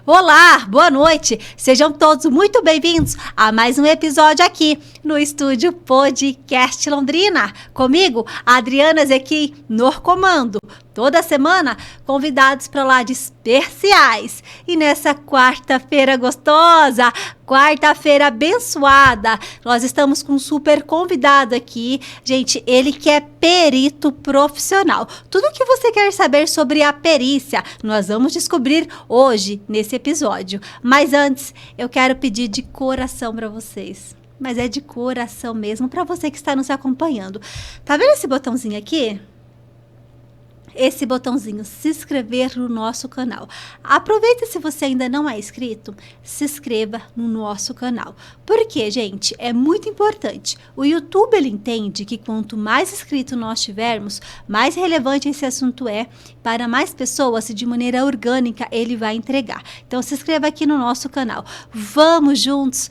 Olá, boa noite, sejam todos muito bem-vindos a mais um episódio aqui no Estúdio Podcast Londrina. Comigo, Adriana Zequi, no comando. Toda semana, convidados para lá de especiais. E nessa quarta-feira gostosa, quarta-feira abençoada, nós estamos com um super convidado aqui. Gente, ele que é perito profissional. Tudo o que você quer saber sobre a perícia, nós vamos descobrir hoje nesse episódio. Mas antes, eu quero pedir de coração para vocês. Mas é de coração mesmo, para você que está nos acompanhando. Tá vendo esse botãozinho aqui? Esse botãozinho, se inscrever no nosso canal. Aproveita, se você ainda não é inscrito, se inscreva no nosso canal. Porque, gente, é muito importante. O YouTube, ele entende que quanto mais inscrito nós tivermos, mais relevante esse assunto é para mais pessoas e de maneira orgânica ele vai entregar. Então, se inscreva aqui no nosso canal. Vamos juntos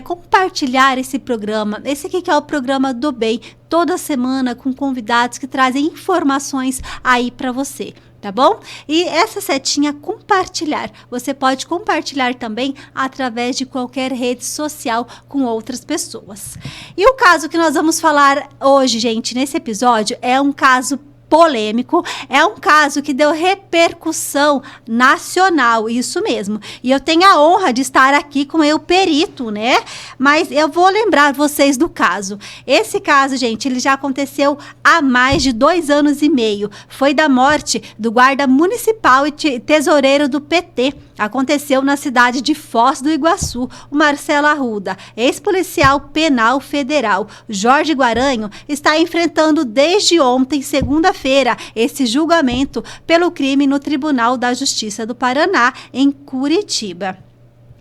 compartilhar esse programa. Esse aqui que é o programa do bem, toda semana com convidados que trazem informações aí para você, tá bom? E essa setinha compartilhar, você pode compartilhar também através de qualquer rede social com outras pessoas. E o caso que nós vamos falar hoje, gente, nesse episódio, é um caso polêmico, é um caso que deu repercussão nacional, isso mesmo. E eu tenho a honra de estar aqui com o perito, né? Mas eu vou lembrar vocês do caso. Esse caso, gente, ele já aconteceu há mais de 2 anos e meio. Foi da morte do guarda municipal e tesoureiro do PT. Aconteceu na cidade de Foz do Iguaçu. O Marcelo Arruda, ex-policial penal federal, Jorge Guaranho, está enfrentando desde ontem, segunda-feira, esse julgamento pelo crime no Tribunal da Justiça do Paraná, em Curitiba.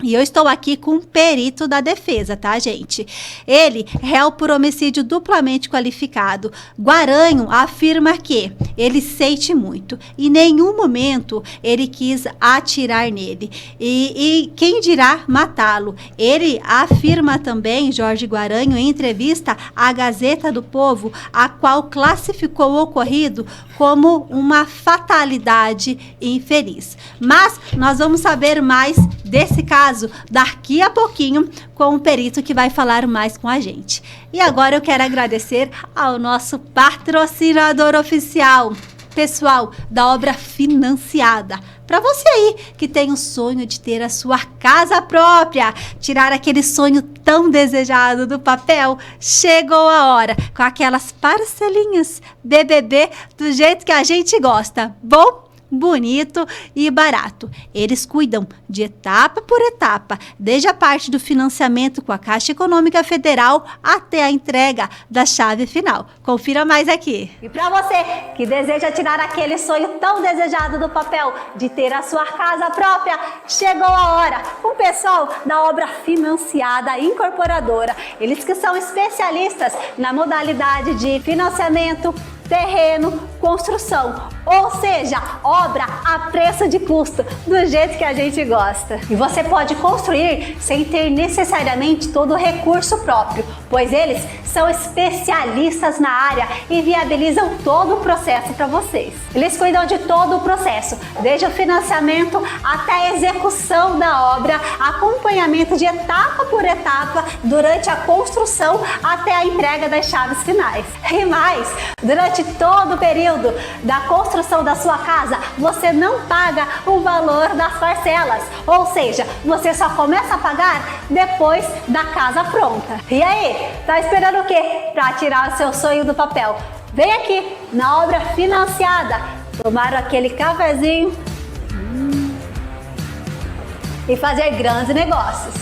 E eu estou aqui com um perito da defesa, tá, gente? Ele, réu por homicídio duplamente qualificado. Guaranho afirma que ele sente muito. Em nenhum momento ele quis atirar nele. E quem dirá matá-lo? Ele afirma também, Jorge Guaranho, em entrevista à Gazeta do Povo, a qual classificou o ocorrido como uma fatalidade infeliz. Mas nós vamos saber mais desse caso daqui a pouquinho com o perito que vai falar mais com a gente. E agora eu quero agradecer ao nosso patrocinador oficial, pessoal da Obra Financiada. Para você aí que tem o sonho de ter a sua casa própria, tirar aquele sonho tão desejado do papel, chegou a hora, com aquelas parcelinhas BBB do jeito que a gente gosta. Bom, bonito e barato. Eles cuidam de etapa por etapa, desde a parte do financiamento com a Caixa Econômica Federal até a entrega da chave final. Confira mais aqui. E para você que deseja tirar aquele sonho tão desejado do papel de ter a sua casa própria, chegou a hora. O pessoal da Obra Financiada Incorporadora, eles que são especialistas na modalidade de financiamento, terreno, construção, ou seja, obra a preço de custo, do jeito que a gente gosta. E você pode construir sem ter necessariamente todo o recurso próprio, pois eles são especialistas na área e viabilizam todo o processo para vocês. Eles cuidam de todo o processo, desde o financiamento até a execução da obra, acompanhamento de etapa por etapa durante a construção até a entrega das chaves finais. E mais, durante todo o período da construção da sua casa, você não paga o valor das parcelas, ou seja, você só começa a pagar depois da casa pronta. E aí, tá esperando o quê para tirar o seu sonho do papel? Vem aqui na Obra Financiada, tomar aquele cafezinho e fazer grandes negócios.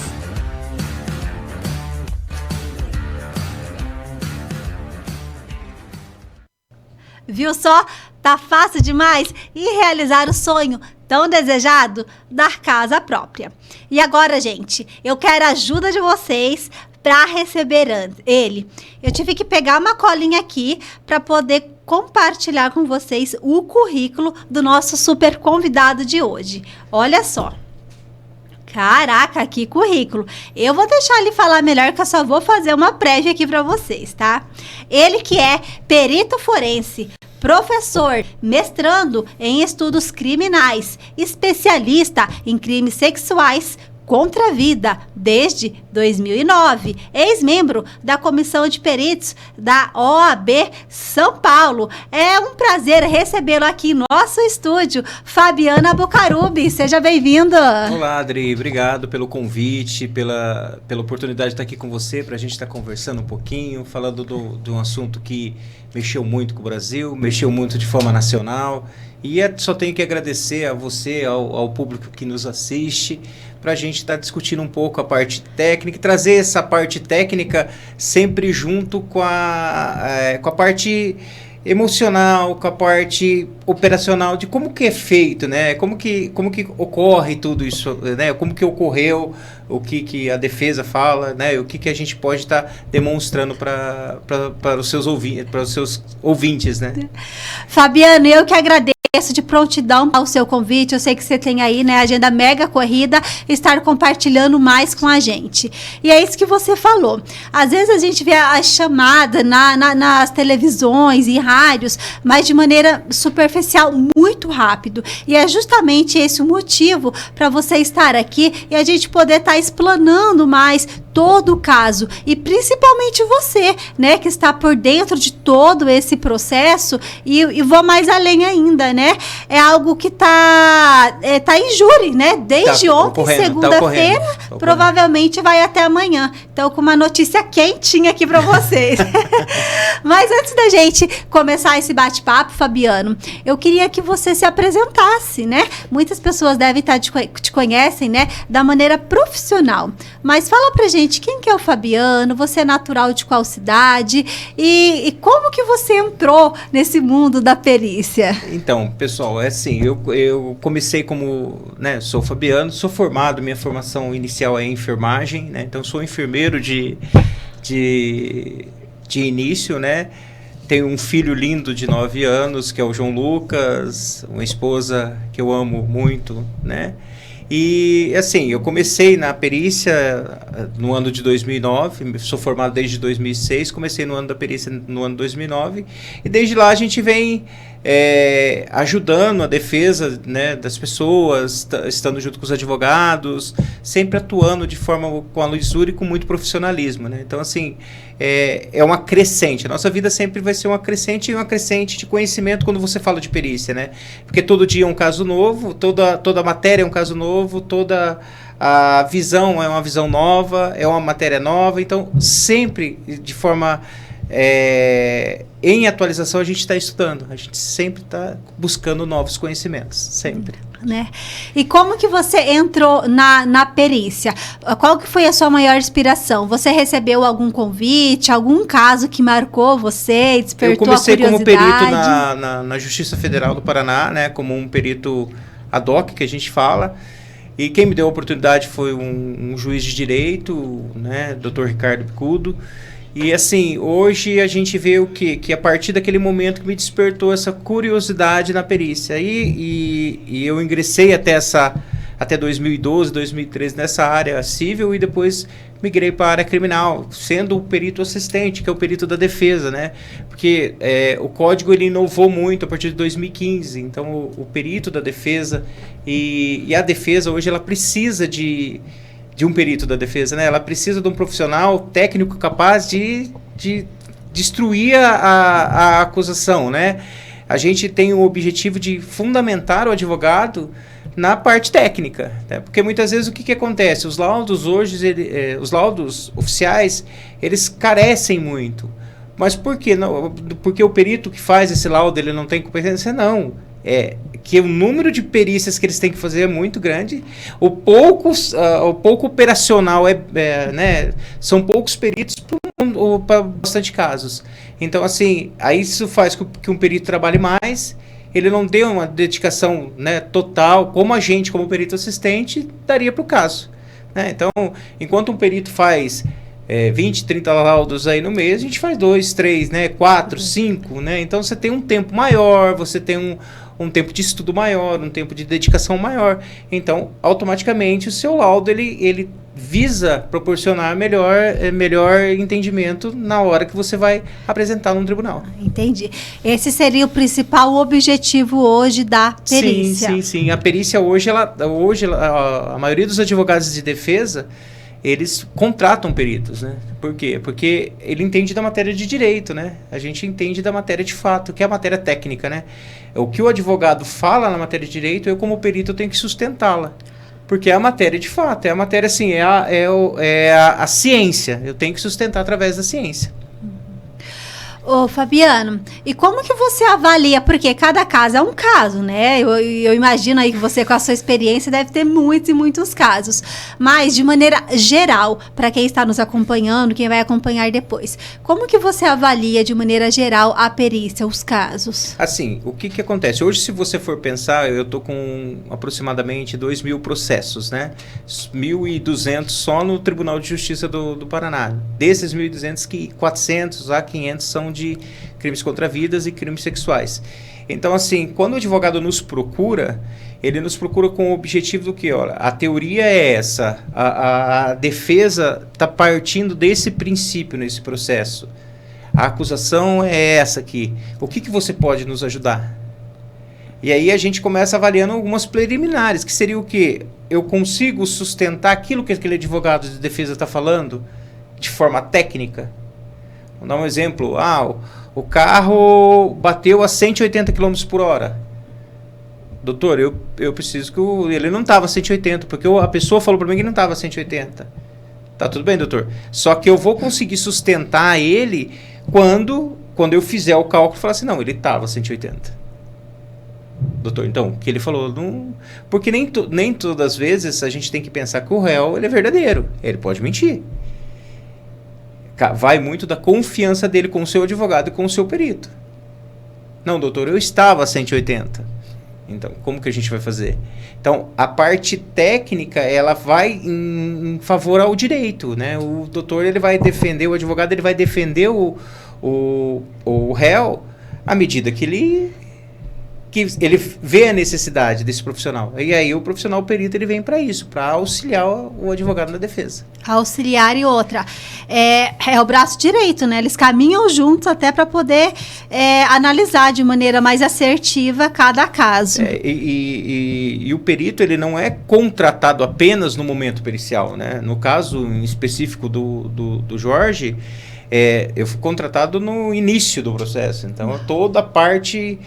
Viu só? Tá fácil demais e realizar o sonho tão desejado da casa própria. E agora, gente, eu quero a ajuda de vocês para receber ele. Eu tive que pegar uma colinha aqui para poder compartilhar com vocês o currículo do nosso super convidado de hoje. Olha só. Caraca, que currículo. Eu vou deixar ele falar melhor, que eu só vou fazer uma prévia aqui para vocês, tá? Ele que é perito forense, professor, mestrando em estudos criminais, especialista em crimes sexuais contra a vida desde 2009, ex-membro da Comissão de Peritos da OAB São Paulo. É um prazer recebê-lo aqui em nosso estúdio, Fabiano Abocarubi. Seja bem-vindo. Olá, Adri. Obrigado pelo convite, pela oportunidade de estar aqui com você, para a gente estar conversando um pouquinho, falando de um assunto que mexeu muito com o Brasil, mexeu muito de forma nacional. E só tenho que agradecer a você, ao público que nos assiste, para a gente estar discutindo um pouco a parte técnica e trazer essa parte técnica sempre junto com a parte emocional, com a parte operacional de como que é feito, né? Como que ocorre tudo isso, né? Como que ocorreu, o que a defesa fala, né? O que a gente pode estar demonstrando para os seus ouvintes, né? Fabiano, eu que agradeço de prontidão ao seu convite. Eu sei que você tem aí, né, agenda mega corrida, estar compartilhando mais com a gente. E é isso que você falou. Às vezes a gente vê a chamada nas televisões e rádios, mas de maneira superficial, muito rápido. E é justamente esse o motivo para você estar aqui e a gente poder estar explanando mais todo o caso. E principalmente você, né, que está por dentro de todo esse processo. E vou mais além ainda, né? É algo que tá em júri, né? Desde ontem, segunda-feira, provavelmente vai até amanhã. Então, com uma notícia quentinha aqui para vocês. Mas antes da gente começar esse bate-papo, Fabiano, eu queria que você se apresentasse, né? Muitas pessoas devem estar te conhecem, né? Da maneira profissional. Mas fala pra gente, quem que é o Fabiano? Você é natural de qual cidade? E como que você entrou nesse mundo da perícia? Então, pessoal, é assim, eu comecei como, né, sou Fabiano, sou formado, minha formação inicial é em enfermagem, né, então sou enfermeiro de início, né, tenho um filho lindo de 9 anos, que é o João Lucas, uma esposa que eu amo muito, né, e assim, eu comecei na perícia no ano de 2009, sou formado desde 2006, comecei no ano da perícia no ano de 2009, e desde lá a gente vem ajudando a defesa, né, das pessoas, estando junto com os advogados, sempre atuando de forma com a lisura e com muito profissionalismo, né? Então, assim, é uma crescente. A nossa vida sempre vai ser uma crescente e uma crescente de conhecimento quando você fala de perícia, né? Porque todo dia é um caso novo, toda matéria é um caso novo, toda a visão é uma visão nova, é uma matéria nova, então sempre de forma em atualização a gente está estudando, a gente sempre está buscando novos conhecimentos, sempre. Né? E como que você entrou na perícia? Qual que foi a sua maior inspiração? Você recebeu algum convite, algum caso que marcou você e despertou a curiosidade? Eu comecei como perito na Justiça Federal do Paraná, né, como um perito ad hoc, que a gente fala, e quem me deu a oportunidade foi um juiz de direito, né, Dr. Ricardo Bicudo. E assim, hoje a gente vê o quê? Que a partir daquele momento que me despertou essa curiosidade na perícia. E eu ingressei até 2012, 2013 nessa área civil e depois migrei para a área criminal, sendo o perito assistente, que é o perito da defesa, né? Porque o código ele inovou muito a partir de 2015, então o perito da defesa e a defesa hoje ela precisa de um perito da defesa, né? Ela precisa de um profissional técnico capaz de destruir a acusação, né? A gente tem o objetivo de fundamentar o advogado na parte técnica, né? Porque muitas vezes o que acontece? Os laudos hoje, os laudos oficiais, eles carecem muito. Mas por quê? Não, porque o perito que faz esse laudo, ele não tem competência? Não. Que o número de perícias que eles têm que fazer é muito grande, o pouco operacional né, são poucos peritos para bastante casos. Então, assim, aí isso faz com que um perito trabalhe mais, ele não dê uma dedicação, né, total, como a gente, como perito assistente, daria para o caso, né? Então, enquanto um perito faz 20, 30 laudos aí no mês, a gente faz 2, 3, né, 4, 5, né? Então você tem um tempo maior, você tem um tempo de estudo maior, um tempo de dedicação maior. Então, automaticamente, o seu laudo, ele visa proporcionar melhor entendimento na hora que você vai apresentar no tribunal. Entendi. Esse seria o principal objetivo hoje da perícia. Sim. A perícia hoje, a maioria dos advogados de defesa, eles contratam peritos, né? Por quê? Porque ele entende da matéria de direito, né? A gente entende da matéria de fato, que é a matéria técnica, né? O que o advogado fala na matéria de direito, eu como perito eu tenho que sustentá-la. Porque é a matéria de fato, é a matéria assim, é a ciência. Eu tenho que sustentar através da ciência. Ô, Fabiano, e como que você avalia? Porque cada caso é um caso, né? Eu imagino aí que você, com a sua experiência, deve ter muitos e muitos casos. Mas, de maneira geral, para quem está nos acompanhando, quem vai acompanhar depois, como que você avalia, de maneira geral, a perícia, os casos? Assim, o que acontece? Hoje, se você for pensar, eu estou com aproximadamente 2.000 processos, né? 1.200 só no Tribunal de Justiça do Paraná. Desses 1.200, 400 a 500 são de crimes contra vidas e crimes sexuais. Então, assim, quando o advogado nos procura, ele nos procura com o objetivo do que? Olha, a teoria é essa, a defesa está partindo desse princípio nesse processo. A acusação é essa aqui. O que você pode nos ajudar? E aí a gente começa avaliando algumas preliminares, que seria o quê? Eu consigo sustentar aquilo que aquele advogado de defesa está falando de forma técnica? Vou dar um exemplo. O carro bateu a 180 km por hora. Doutor, eu preciso que ele não estava a 180, porque a pessoa falou para mim que não estava a 180. Tá tudo bem, doutor. Só que eu vou conseguir sustentar ele quando eu fizer o cálculo e falar assim, não, ele estava a 180. Doutor, então, o que ele falou, não... Porque nem todas as vezes a gente tem que pensar que o réu ele é verdadeiro. Ele pode mentir. Vai muito da confiança dele com o seu advogado e com o seu perito. Não, doutor, eu estava a 180. Então, como que a gente vai fazer? Então, a parte técnica, ela vai em favor ao direito, né? O doutor, ele vai defender, o advogado, ele vai defender o réu à medida que ele vê a necessidade desse profissional. E aí o profissional perito ele vem para isso, para auxiliar o advogado na defesa. Auxiliar e outra. É o braço direito, né? Eles caminham juntos até para poder analisar de maneira mais assertiva cada caso. E o perito ele não é contratado apenas no momento pericial, né? No caso em específico do Jorge, eu fui contratado no início do processo. Então toda a parte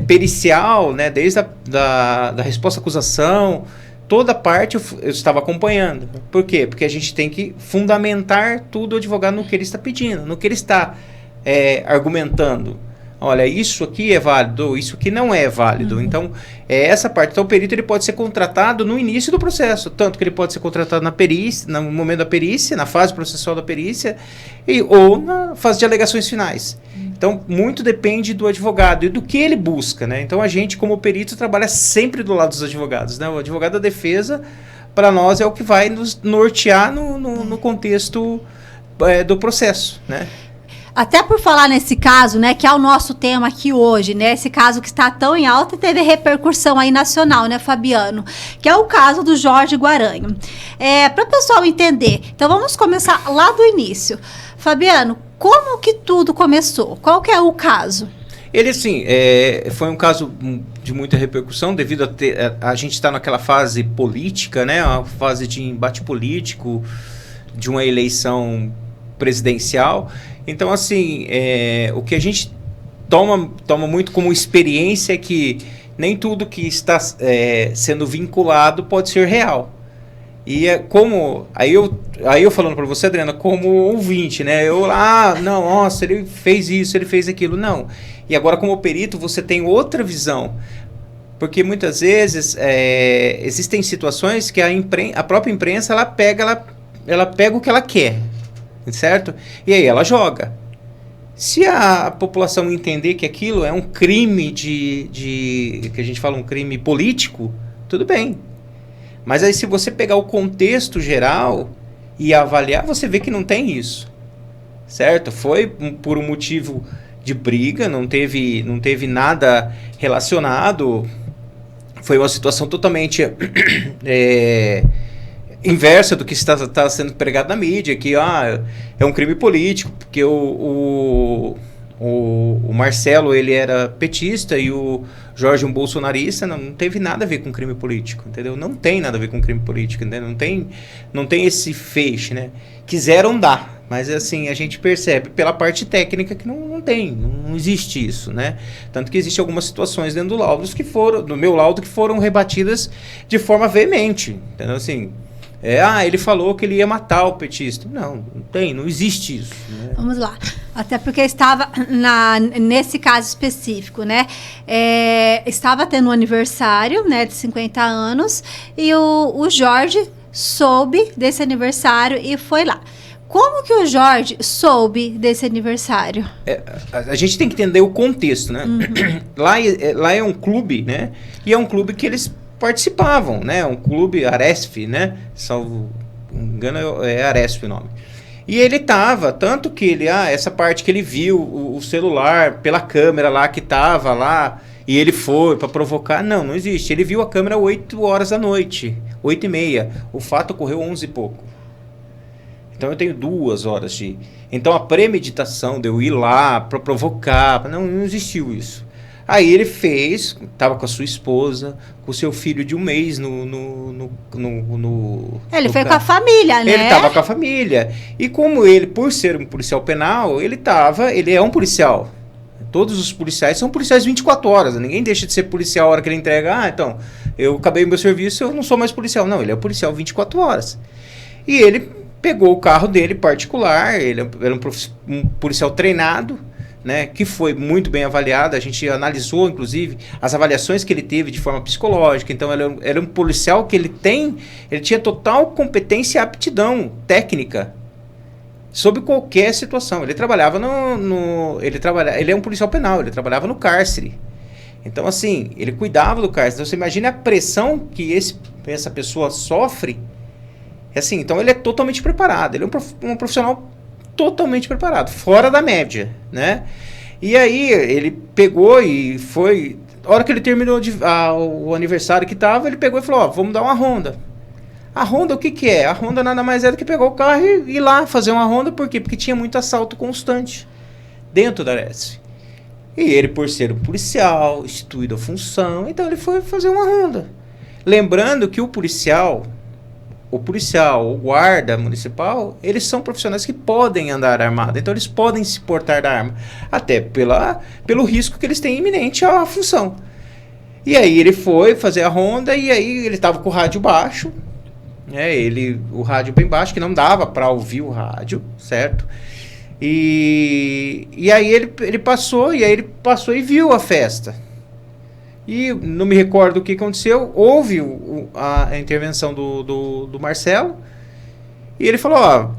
pericial, né, desde da resposta à acusação, toda parte eu estava acompanhando. Por quê? Porque a gente tem que fundamentar tudo o advogado no que ele está pedindo, no que ele está argumentando. Olha, isso aqui é válido, isso aqui não é válido. Então, essa parte. Então, o perito ele pode ser contratado no início do processo, tanto que ele pode ser contratado na perícia, no momento da perícia, na fase processual da perícia, ou na fase de alegações finais. Então, muito depende do advogado e do que ele busca, né? Então, a gente, como perito, trabalha sempre do lado dos advogados, né? O advogado da defesa, para nós, é o que vai nos nortear no contexto do processo, né? Até por falar nesse caso, né, que é o nosso tema aqui hoje, né, esse caso que está tão em alta e teve repercussão aí nacional, né, Fabiano, que é o caso do Jorge Guaranho. Para o pessoal entender, então vamos começar lá do início. Fabiano, como que tudo começou? Qual que é o caso? Ele, assim, foi um caso de muita repercussão devido a gente estar naquela fase política, né, uma fase de embate político, de uma eleição presidencial. Então, assim, o que a gente toma muito como experiência é que nem tudo que está sendo vinculado pode ser real. E aí eu falando para você, Adriana, como ouvinte, né? Nossa, ele fez isso, ele fez aquilo. Não. E agora, como perito, você tem outra visão. Porque muitas vezes existem situações que a própria imprensa ela pega o que ela quer. Certo? E aí ela joga. Se a população entender que aquilo é um crime que a gente fala um crime político, tudo bem. Mas aí se você pegar o contexto geral, e avaliar, você vê que não tem isso, certo? Foi por um motivo de briga, não teve nada relacionado, foi uma situação totalmente inversa do que está sendo pregado na mídia, que é um crime político, porque o Marcelo, ele era petista e o Jorge um bolsonarista. Não teve nada a ver com crime político, entendeu? Não tem nada a ver com crime político, entendeu? Não tem esse feixe, né? Quiseram dar, mas assim, a gente percebe pela parte técnica que não existe isso, né? Tanto que existem algumas situações dentro do meu laudo que foram rebatidas de forma veemente, entendeu? Assim, ele falou que ele ia matar o petista. Não existe isso, né? Vamos lá. Até porque estava nesse caso específico, né? Estava tendo um aniversário, né, de 50 anos, e o Jorge soube desse aniversário e foi lá. Como que o Jorge soube desse aniversário? A gente tem que entender o contexto, né? Uhum. Lá é um clube, né? E é um clube que eles participavam, né? Um clube Aresp, né? Salvo engano, é Aresp o nome. E ele tava, tanto que ele, essa parte que ele viu o celular pela câmera lá que tava lá, e ele foi para provocar, não existe. Ele viu a câmera 8 horas da noite, 8h30. O fato ocorreu 11 e pouco. Então eu tenho 2 horas de... Então a premeditação de eu ir lá para provocar, não existiu isso. Aí ele fez, estava com a sua esposa, com o seu filho de 1 mês Ele foi com a família, né? Ele estava com a família. E como ele, por ser um policial penal, ele é um policial. Todos os policiais são policiais 24 horas. Ninguém deixa de ser policial a hora que ele entrega. Então, eu acabei o meu serviço, eu não sou mais policial. Não, ele é policial 24 horas. E ele pegou o carro dele particular, ele era um policial treinado, né, que foi muito bem avaliado. A gente analisou, inclusive, as avaliações que ele teve de forma psicológica. Então, era um policial que ele tinha total competência e aptidão técnica sobre qualquer situação. Ele trabalhava ele é um policial penal, ele trabalhava no cárcere. Então, assim, ele cuidava do cárcere. Então, você imagina a pressão que essa pessoa sofre. Assim, então, ele é totalmente preparado. Ele é um profissional totalmente preparado, fora da média, né? E aí ele pegou e foi... A hora que ele terminou o aniversário que tava, ele pegou e falou, vamos dar uma ronda. A ronda, o que é? A ronda nada mais é do que pegar o carro e ir lá fazer uma ronda. Por quê? Porque tinha muito assalto constante dentro da Aresp. E ele, por ser um policial, instituído a função, então ele foi fazer uma ronda. Lembrando que o policial, o guarda municipal, eles são profissionais que podem andar armados, então eles podem se portar da arma, até pelo risco que eles têm iminente à função. E aí ele foi fazer a ronda, e aí ele estava com o rádio baixo, né, o rádio bem baixo, que não dava para ouvir o rádio, certo? E aí ele passou e viu a festa. E não me recordo o que aconteceu. Houve a intervenção do Marcelo. E ele falou,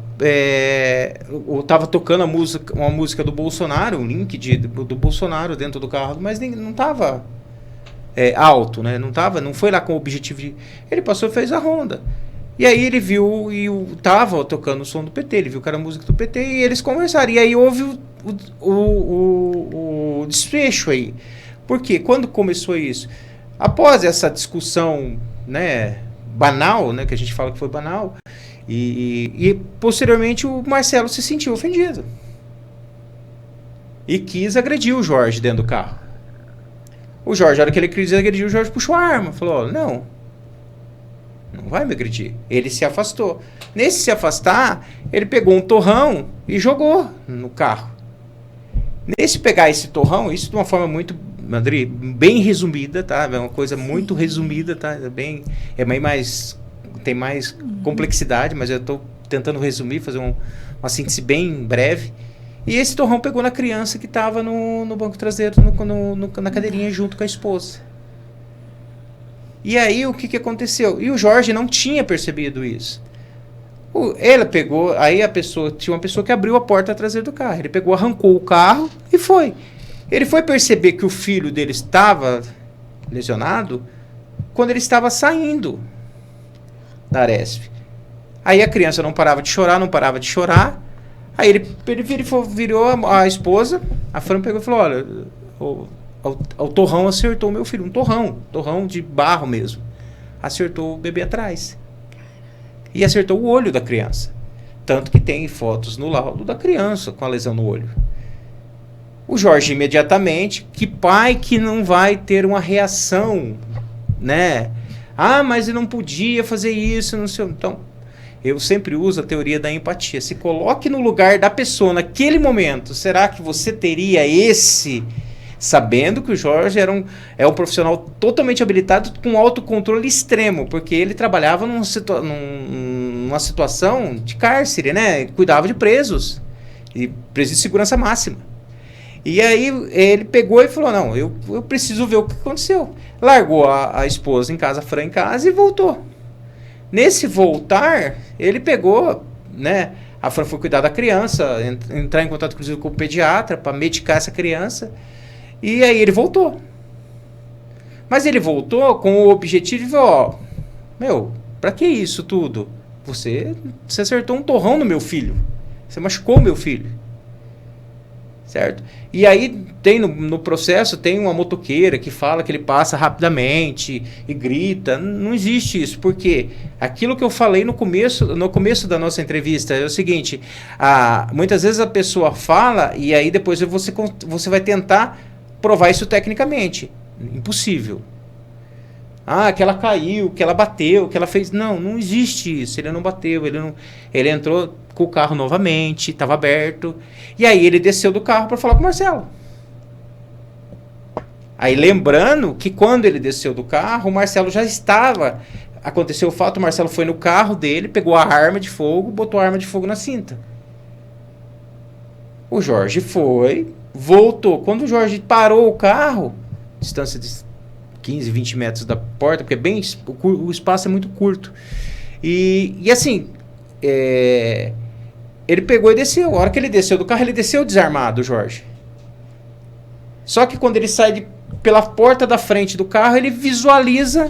eu tava tocando uma música do Bolsonaro, um link do Bolsonaro dentro do carro, mas não tava alto, né? Não foi lá com o objetivo de... Ele passou e fez a ronda. E aí ele viu, tava tocando o som do PT, ele viu que era a música do PT, e eles conversaram. E aí houve o desfecho aí. Porque quando começou isso, após essa discussão, né, banal, né, que a gente fala que foi banal, e posteriormente o Marcelo se sentiu ofendido e quis agredir o Jorge dentro do carro. O Jorge, a hora que ele quis agredir, o Jorge puxou a arma, falou, não vai me agredir. Ele se afastou. Nesse se afastar, ele pegou um torrão e jogou no carro. Nesse pegar esse torrão, isso de uma forma muito, André, bem resumida, tá? É uma coisa muito resumida, tá? Tem mais complexidade, mas eu estou tentando resumir, fazer uma síntese bem breve. E esse torrão pegou na criança que estava no banco traseiro, na cadeirinha, junto com a esposa. E aí, o que aconteceu? E o Jorge não tinha percebido isso. Ele pegou, aí tinha uma pessoa que abriu a porta traseira do carro. Ele pegou, arrancou o carro e foi. Ele foi perceber que o filho dele estava lesionado quando ele estava saindo da Aresp. Aí a criança não parava de chorar, Aí ele virou a esposa, a Fran pegou e falou, olha, o torrão acertou o meu filho, um torrão de barro mesmo. Acertou o bebê atrás. E acertou o olho da criança. Tanto que tem fotos no laudo da criança com a lesão no olho. O Jorge imediatamente, que pai que não vai ter uma reação, né? Ah, mas ele não podia fazer isso, não sei. Então, eu sempre uso a teoria da empatia. Se coloque no lugar da pessoa naquele momento. Será que você teria sabendo que o Jorge é um profissional totalmente habilitado com autocontrole extremo, porque ele trabalhava numa situação de cárcere, né? Cuidava de presos, e presos de segurança máxima. E aí ele pegou e falou, não, eu preciso ver o que aconteceu. Largou a esposa em casa, a Fran em casa, e voltou. Nesse voltar, ele pegou, né? A Fran foi cuidar da criança, entrar em contato inclusive com o pediatra para medicar essa criança. E aí ele voltou. Mas ele voltou com o objetivo de, pra que isso tudo? Você acertou um torrão no meu filho. Você machucou o meu filho. Certo? E aí tem no processo, tem uma motoqueira que fala que ele passa rapidamente e grita. Não existe isso, porque aquilo que eu falei no começo da nossa entrevista é o seguinte, muitas vezes a pessoa fala e aí depois você vai tentar provar isso tecnicamente. Impossível. Que ela caiu, que ela bateu, que ela fez... Não existe isso. Ele não bateu, ele entrou com o carro novamente, estava aberto. E aí ele desceu do carro para falar com o Marcelo. Aí lembrando que quando ele desceu do carro, o Marcelo já estava... Aconteceu o fato, o Marcelo foi no carro dele, pegou a arma de fogo, botou a arma de fogo na cinta. O Jorge foi, voltou. Quando o Jorge parou o carro, distância de 15, 20 metros da porta, porque o espaço é muito curto. E assim, ele pegou e desceu. A hora que ele desceu do carro, ele desceu desarmado, o Jorge. Só que quando ele sai pela porta da frente do carro, ele visualiza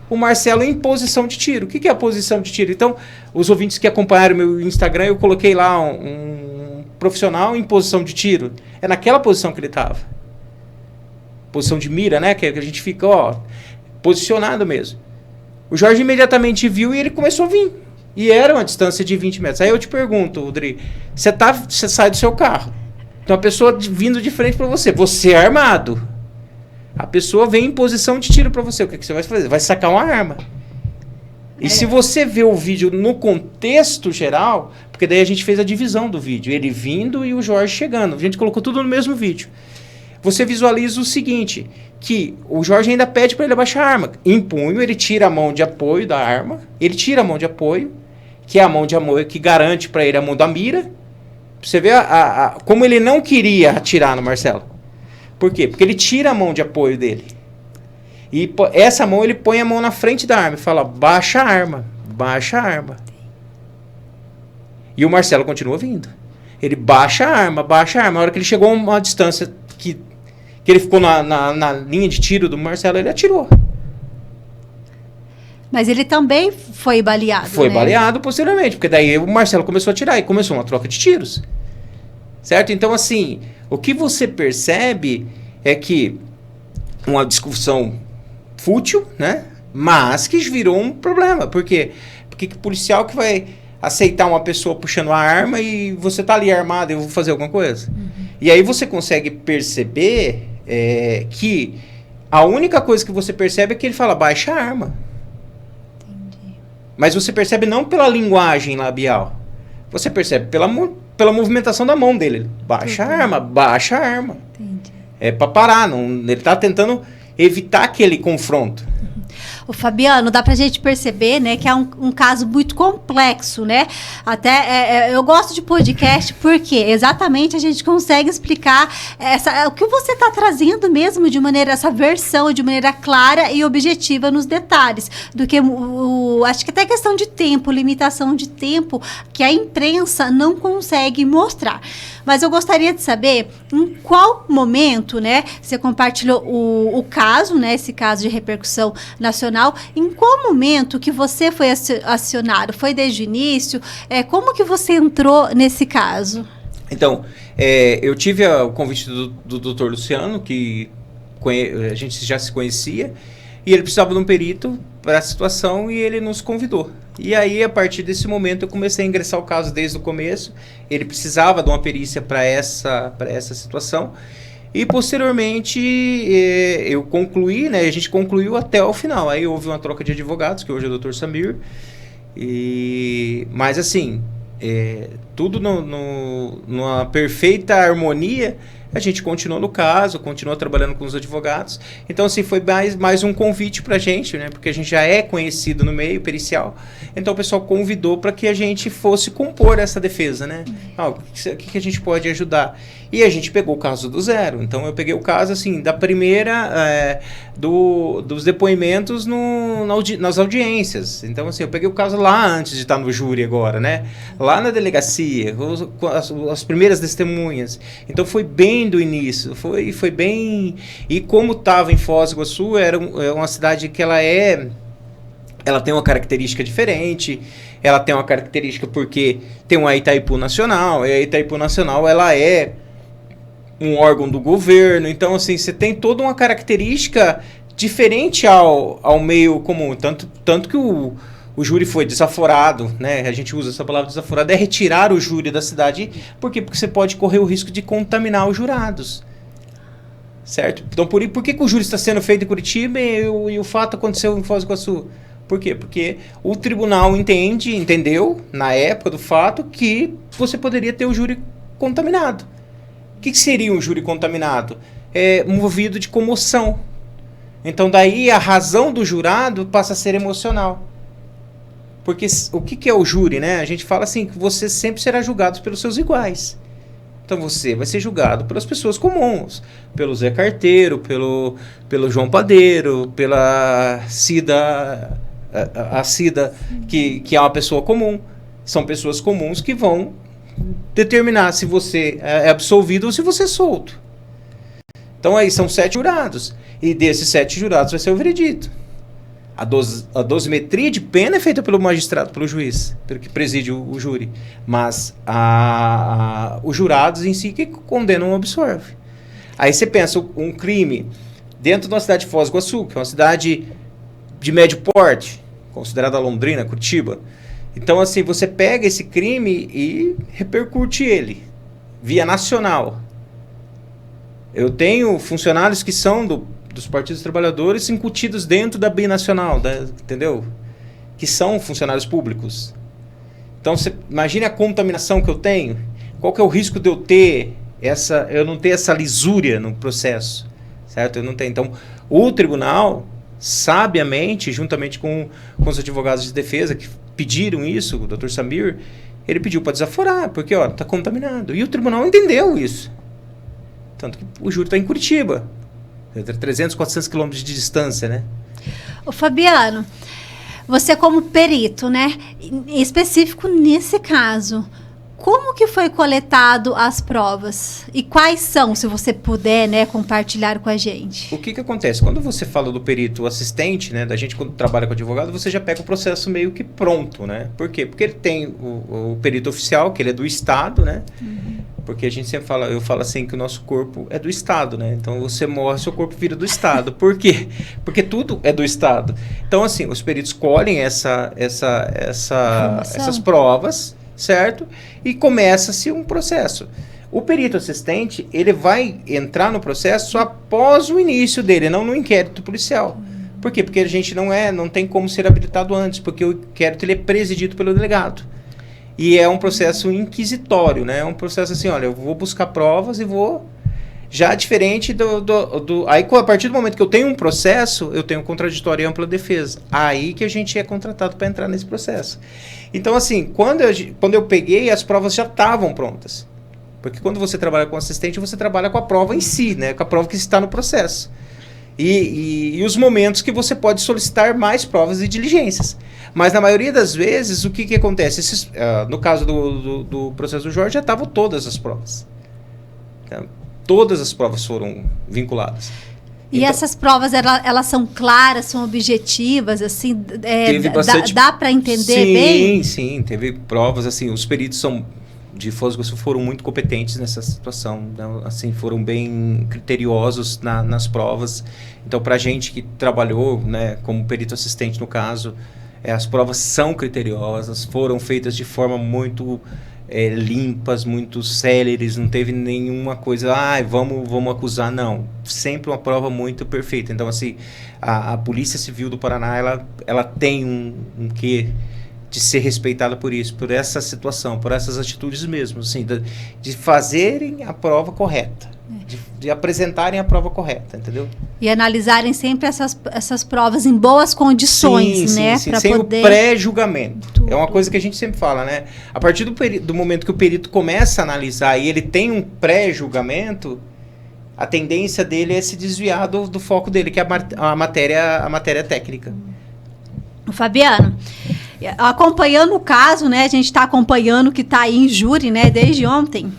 o Marcelo em posição de tiro. O que é a posição de tiro? Então, os ouvintes que acompanharam o meu Instagram, eu coloquei lá um profissional em posição de tiro. É naquela posição que ele estava. Posição de mira, né? Que a gente fica, posicionado mesmo. O Jorge imediatamente viu e ele começou a vir. E era uma distância de 20 metros. Aí eu te pergunto, Dri, você sai do seu carro. Então a pessoa vindo de frente para você. Você é armado. A pessoa vem em posição de tiro para você. O que você vai fazer? Vai sacar uma arma. E se você vê o vídeo no contexto geral, porque daí a gente fez a divisão do vídeo. Ele vindo e o Jorge chegando. A gente colocou tudo no mesmo vídeo. Você visualiza o seguinte, que o Jorge ainda pede para ele abaixar a arma. Em punho, ele tira a mão de apoio da arma, ele tira a mão de apoio, que é a mão de apoio que garante para ele a mão da mira. Você vê como ele não queria atirar no Marcelo. Por quê? Porque ele tira a mão de apoio dele. E essa mão, ele põe a mão na frente da arma e fala, baixa a arma, baixa a arma. E o Marcelo continua vindo. Ele baixa a arma. A hora que ele chegou a uma distância que ele ficou na linha de tiro do Marcelo, ele atirou. Mas ele também foi baleado, Foi baleado posteriormente, porque daí o Marcelo começou a atirar e começou uma troca de tiros. Certo? Então, assim, o que você percebe é que uma discussão fútil, né? Mas que virou um problema. Por quê? Porque que policial que vai aceitar uma pessoa puxando a arma e você tá ali armado e eu vou fazer alguma coisa? Uhum. E aí você consegue perceber que a única coisa que você percebe é que ele fala, baixa a arma. Entendi. Mas você percebe não pela linguagem labial. Você percebe pela movimentação da mão dele. Baixa a arma, baixa a arma. Entendi. É para parar, ele tá tentando evitar aquele confronto. O Fabiano, dá pra gente perceber, né, que é um caso muito complexo, né? Até eu gosto de podcast porque exatamente a gente consegue explicar o que você está trazendo mesmo essa versão de maneira clara e objetiva nos detalhes, do que acho que até questão de tempo, limitação de tempo que a imprensa não consegue mostrar. mas eu gostaria de saber em qual momento, né, você compartilhou o caso, né, esse caso de repercussão nacional, em qual momento que você foi acionado? Foi desde o início? Como que você entrou nesse caso? Então, eu tive o convite do Dr. Luciano, que a gente já se conhecia, e ele precisava de um perito para a situação e ele nos convidou. E aí, a partir desse momento, eu comecei a ingressar o caso desde o começo. Ele precisava de uma perícia para essa situação. E, posteriormente, eu concluí, né? A gente concluiu até o final. Aí houve uma troca de advogados, que hoje é o Dr. Samir. Mas, assim, tudo numa perfeita harmonia. A gente continuou no caso, continuou trabalhando com os advogados. Então, assim, foi mais um convite para a gente, né? Porque a gente já é conhecido no meio pericial. Então, o pessoal convidou para que a gente fosse compor essa defesa, né? O que a gente pode ajudar? E a gente pegou o caso do zero. Então, eu peguei o caso, assim, da primeira, dos depoimentos nas audiências. Então, assim, eu peguei o caso lá antes de estar no júri agora, né? Lá na delegacia, as primeiras testemunhas. Então, foi bem do início, foi bem... E como estava em Foz do Iguaçu, é uma cidade que ela tem uma característica diferente, ela tem uma característica porque tem uma Itaipu Nacional, e a Itaipu Nacional, ela é um órgão do governo, então, assim, você tem toda uma característica diferente ao meio comum, tanto que o júri foi desaforado, né? A gente usa essa palavra desaforado, é retirar o júri da cidade. Por quê? Porque você pode correr o risco de contaminar os jurados. Certo? Então, por que o júri está sendo feito em Curitiba e o fato aconteceu em Foz do Iguaçu? Por quê? Porque o tribunal entendeu, na época do fato, que você poderia ter o júri contaminado. O que seria um júri contaminado? Movido de comoção. Então, daí a razão do jurado passa a ser emocional. Porque o que é o júri, né? A gente fala assim, que você sempre será julgado pelos seus iguais. Então você vai ser julgado pelas pessoas comuns. Pelo Zé Carteiro, pelo João Padeiro, pela Cida, a Cida, que é uma pessoa comum. São pessoas comuns que vão determinar se você é absolvido ou se você é solto. Então aí são 7 jurados. E desses 7 jurados vai ser o veredito. A dosimetria de pena é feita pelo magistrado, pelo juiz, pelo que preside o júri. Mas os jurados em si que condenam absorvem. Aí você pensa, um crime dentro de uma cidade de Foz do Iguaçu, que é uma cidade de médio porte, considerada Londrina, Curitiba. Então, assim, você pega esse crime e repercute ele, via nacional. Eu tenho funcionários que são dos partidos trabalhadores incutidos dentro da binacional, entendeu? Que são funcionários públicos. Então, você imagine a contaminação que eu tenho. Qual que é o risco de eu não ter essa lisúria no processo, certo? Eu não tenho. Então, o tribunal, sabiamente, juntamente com os advogados de defesa que pediram isso, o Dr. Samir, ele pediu para desaforar, porque está contaminado. E o tribunal entendeu isso. Tanto que o júri está em Curitiba. 300, 400 quilômetros de distância, né? Ô Fabiano, você como perito, né? Em específico nesse caso, como que foi coletado as provas? E quais são, se você puder, né, compartilhar com a gente? O que acontece? Quando você fala do perito assistente, né, da gente quando trabalha com advogado, você já pega o processo meio que pronto, né? Por quê? Porque ele tem o perito oficial, que ele é do Estado, né? Uhum. Porque a gente sempre fala, eu falo assim que o nosso corpo é do Estado, né? Então você morre, seu corpo vira do Estado. Por quê? Porque tudo é do Estado. Então, assim, os peritos colhem essas provas, certo? E começa-se um processo. O perito assistente, ele vai entrar no processo após o início dele, não no inquérito policial. Por quê? Porque a gente não tem como ser habilitado antes, porque o inquérito ele é presidido pelo delegado. E é um processo inquisitório, né? É um processo assim, olha, eu vou buscar provas e vou... Já diferente Aí, a partir do momento que eu tenho um processo, eu tenho contraditório e ampla defesa. Aí que a gente é contratado para entrar nesse processo. Então, assim, quando eu peguei, as provas já estavam prontas. Porque quando você trabalha com assistente, você trabalha com a prova em si, né? Com a prova que está no processo. E os momentos que você pode solicitar mais provas e diligências. Mas na maioria das vezes, o que acontece? No caso do processo do Jorge, já estavam todas as provas. Então, todas as provas foram vinculadas. E então, essas provas, elas são claras, são objetivas, assim, dá para entender bem? Sim, teve provas, assim, os peritos de Foz do Iguaçu foram muito competentes nessa situação, então, assim, foram bem criteriosos nas provas. Então, para a gente que trabalhou, né, como perito assistente no caso, as provas são criteriosas, foram feitas de forma muito limpas, muito céleres, não teve nenhuma coisa, vamos acusar, não. Sempre uma prova muito perfeita. Então, assim, a Polícia Civil do Paraná, ela tem um quê de ser respeitada por isso, por essa situação, por essas atitudes mesmo, assim, de fazerem a prova correta, de apresentarem a prova correta, entendeu? E analisarem sempre essas provas em boas condições, né? Sim, sem o pré-julgamento. É uma coisa que a gente sempre fala, né? A partir do momento que o perito começa a analisar e ele tem um pré-julgamento, a tendência dele é se desviar do foco dele, que é a matéria técnica. Fabiano, acompanhando o caso, né? A gente está acompanhando que está aí em júri, né? Desde ontem.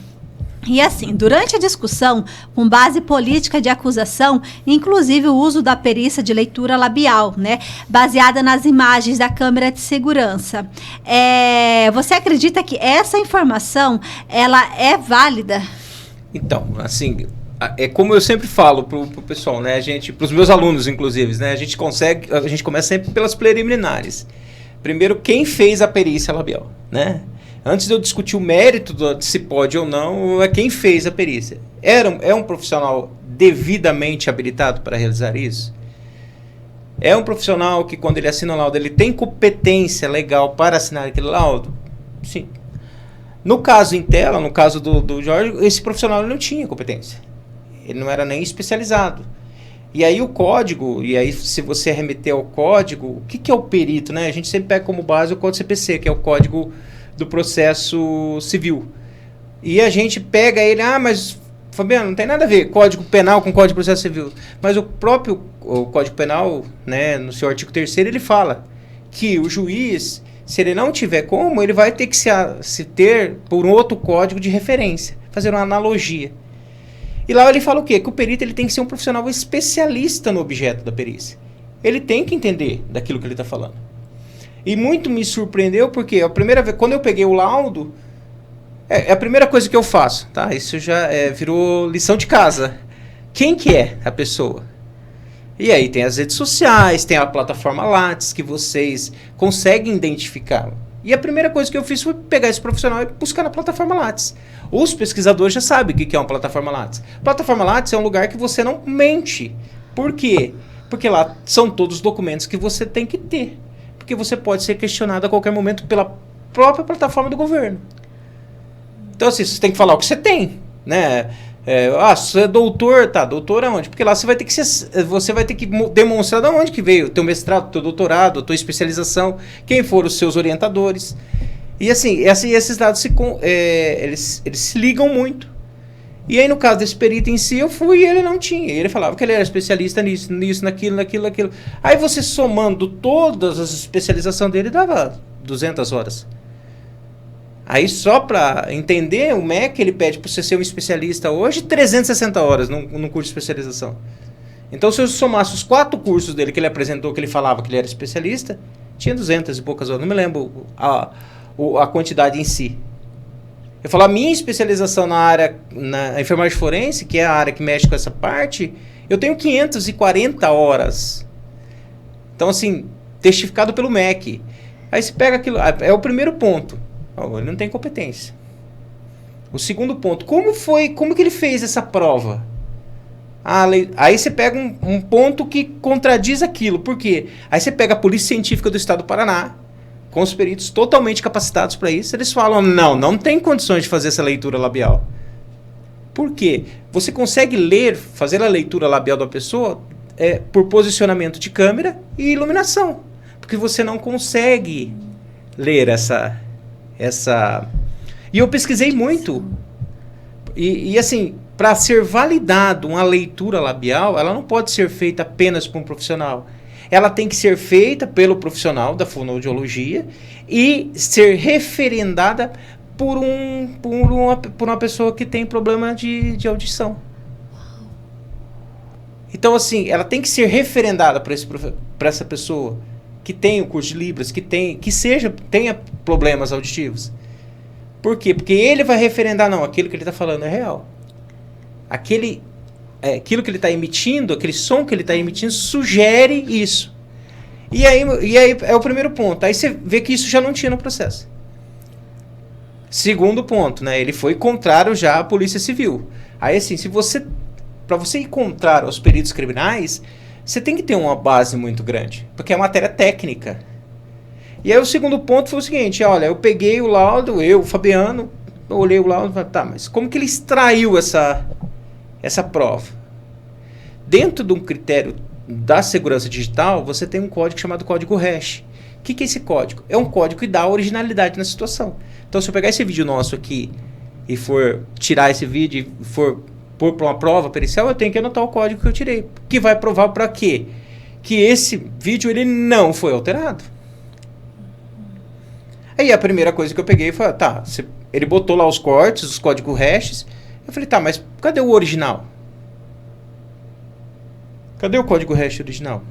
E assim, durante a discussão, com base política de acusação, inclusive o uso da perícia de leitura labial, né, baseada nas imagens da câmera de segurança. Você acredita que essa informação, ela é válida? Então, assim, é como eu sempre falo pro pessoal, né, pros meus alunos, inclusive, né, a gente começa sempre pelas preliminares. Primeiro, quem fez a perícia labial, né? Antes de eu discutir o mérito de se pode ou não, é quem fez a perícia. É um profissional devidamente habilitado para realizar isso? É um profissional que, quando ele assina o laudo, ele tem competência legal para assinar aquele laudo? Sim. No caso Intela, no caso do Jorge, esse profissional não tinha competência. Ele não era nem especializado. E aí o código, se você remeter ao código, o que é o perito, né? A gente sempre pega como base o código CPC, que é o código do processo civil. E a gente pega ele, mas Fabiano, não tem nada a ver Código Penal com Código de Processo Civil. Mas o próprio Código Penal, né, no seu artigo 3º, ele fala que o juiz, se ele não tiver como, ele vai ter que se ter por um outro código de referência, fazer uma analogia. E lá ele fala o quê? Que o perito ele tem que ser um profissional especialista no objeto da perícia. Ele tem que entender daquilo que ele está falando. E muito me surpreendeu porque a primeira vez, quando eu peguei o laudo, é a primeira coisa que eu faço, tá? Isso já virou lição de casa. Quem que é a pessoa? E aí tem as redes sociais, tem a plataforma Lattes, que vocês conseguem identificar. E a primeira coisa que eu fiz foi pegar esse profissional e buscar na plataforma Lattes. Os pesquisadores já sabem o que é uma plataforma Lattes. Plataforma Lattes é um lugar que você não mente. Por quê? Porque lá são todos os documentos que você tem que ter. Porque você pode ser questionado a qualquer momento pela própria plataforma do governo. Então, assim, você tem que falar o que você tem, né? Você é doutor, tá? Doutor aonde? Porque lá você vai ter que demonstrar de onde que veio o teu mestrado, o teu doutorado, a tua especialização, quem foram os seus orientadores. E assim, esses dados eles se ligam muito. E aí, no caso desse perito em si, eu fui e ele não tinha. Ele falava que ele era especialista nisso, naquilo. Aí você somando todas as especializações dele, dava 200 horas. Aí só para entender, o MEC ele pede para você ser um especialista hoje 360 horas num curso de especialização. Então, se eu somasse os 4 cursos dele que ele apresentou, que ele falava que ele era especialista, tinha 200 e poucas horas. Não me lembro a quantidade em si. Eu falo, a minha especialização na enfermagem forense, que é a área que mexe com essa parte, eu tenho 540 horas. Então, assim, testificado pelo MEC. Aí você pega aquilo, é o primeiro ponto. Ele não tem competência. O segundo ponto, como que ele fez essa prova? Aí você pega um ponto que contradiz aquilo. Por quê? Aí você pega a Polícia Científica do Estado do Paraná, com os peritos totalmente capacitados para isso, eles falam, não tem condições de fazer essa leitura labial. Por quê? Você consegue fazer a leitura labial da pessoa por posicionamento de câmera e iluminação. Porque você não consegue ler essa... E eu pesquisei muito. E assim, para ser validado uma leitura labial, ela não pode ser feita apenas por um profissional. Ela tem que ser feita pelo profissional da fonoaudiologia e ser referendada por uma pessoa que tem problema de audição. Então, assim, ela tem que ser referendada para essa pessoa que tem o curso de Libras, que tenha problemas auditivos. Por quê? Porque ele vai referendar, não, aquilo que ele está falando é real. Aquilo que ele está emitindo, aquele som que ele está emitindo, sugere isso. E aí é o primeiro ponto. Aí você vê que isso já não tinha no processo. Segundo ponto, né? Ele foi contrário já à Polícia Civil. Aí, assim, para você ir contrário aos peritos criminais, você tem que ter uma base muito grande, porque é matéria técnica. E aí o segundo ponto foi o seguinte, olha, eu peguei o laudo, o Fabiano, eu olhei o laudo e falei, tá, mas como que ele extraiu essa prova? Dentro de um critério da segurança digital, você tem um código chamado código hash. O que é esse código? É um código que dá originalidade na situação. Então, se eu pegar esse vídeo nosso aqui e for tirar esse vídeo e for pôr para uma prova pericial, eu tenho que anotar o código que eu tirei. Que vai provar para quê? Que esse vídeo ele não foi alterado. Aí a primeira coisa que eu peguei foi, tá, ele botou lá os cortes, os códigos hashes. Eu falei, tá, mas cadê o original? Cadê o código hash original?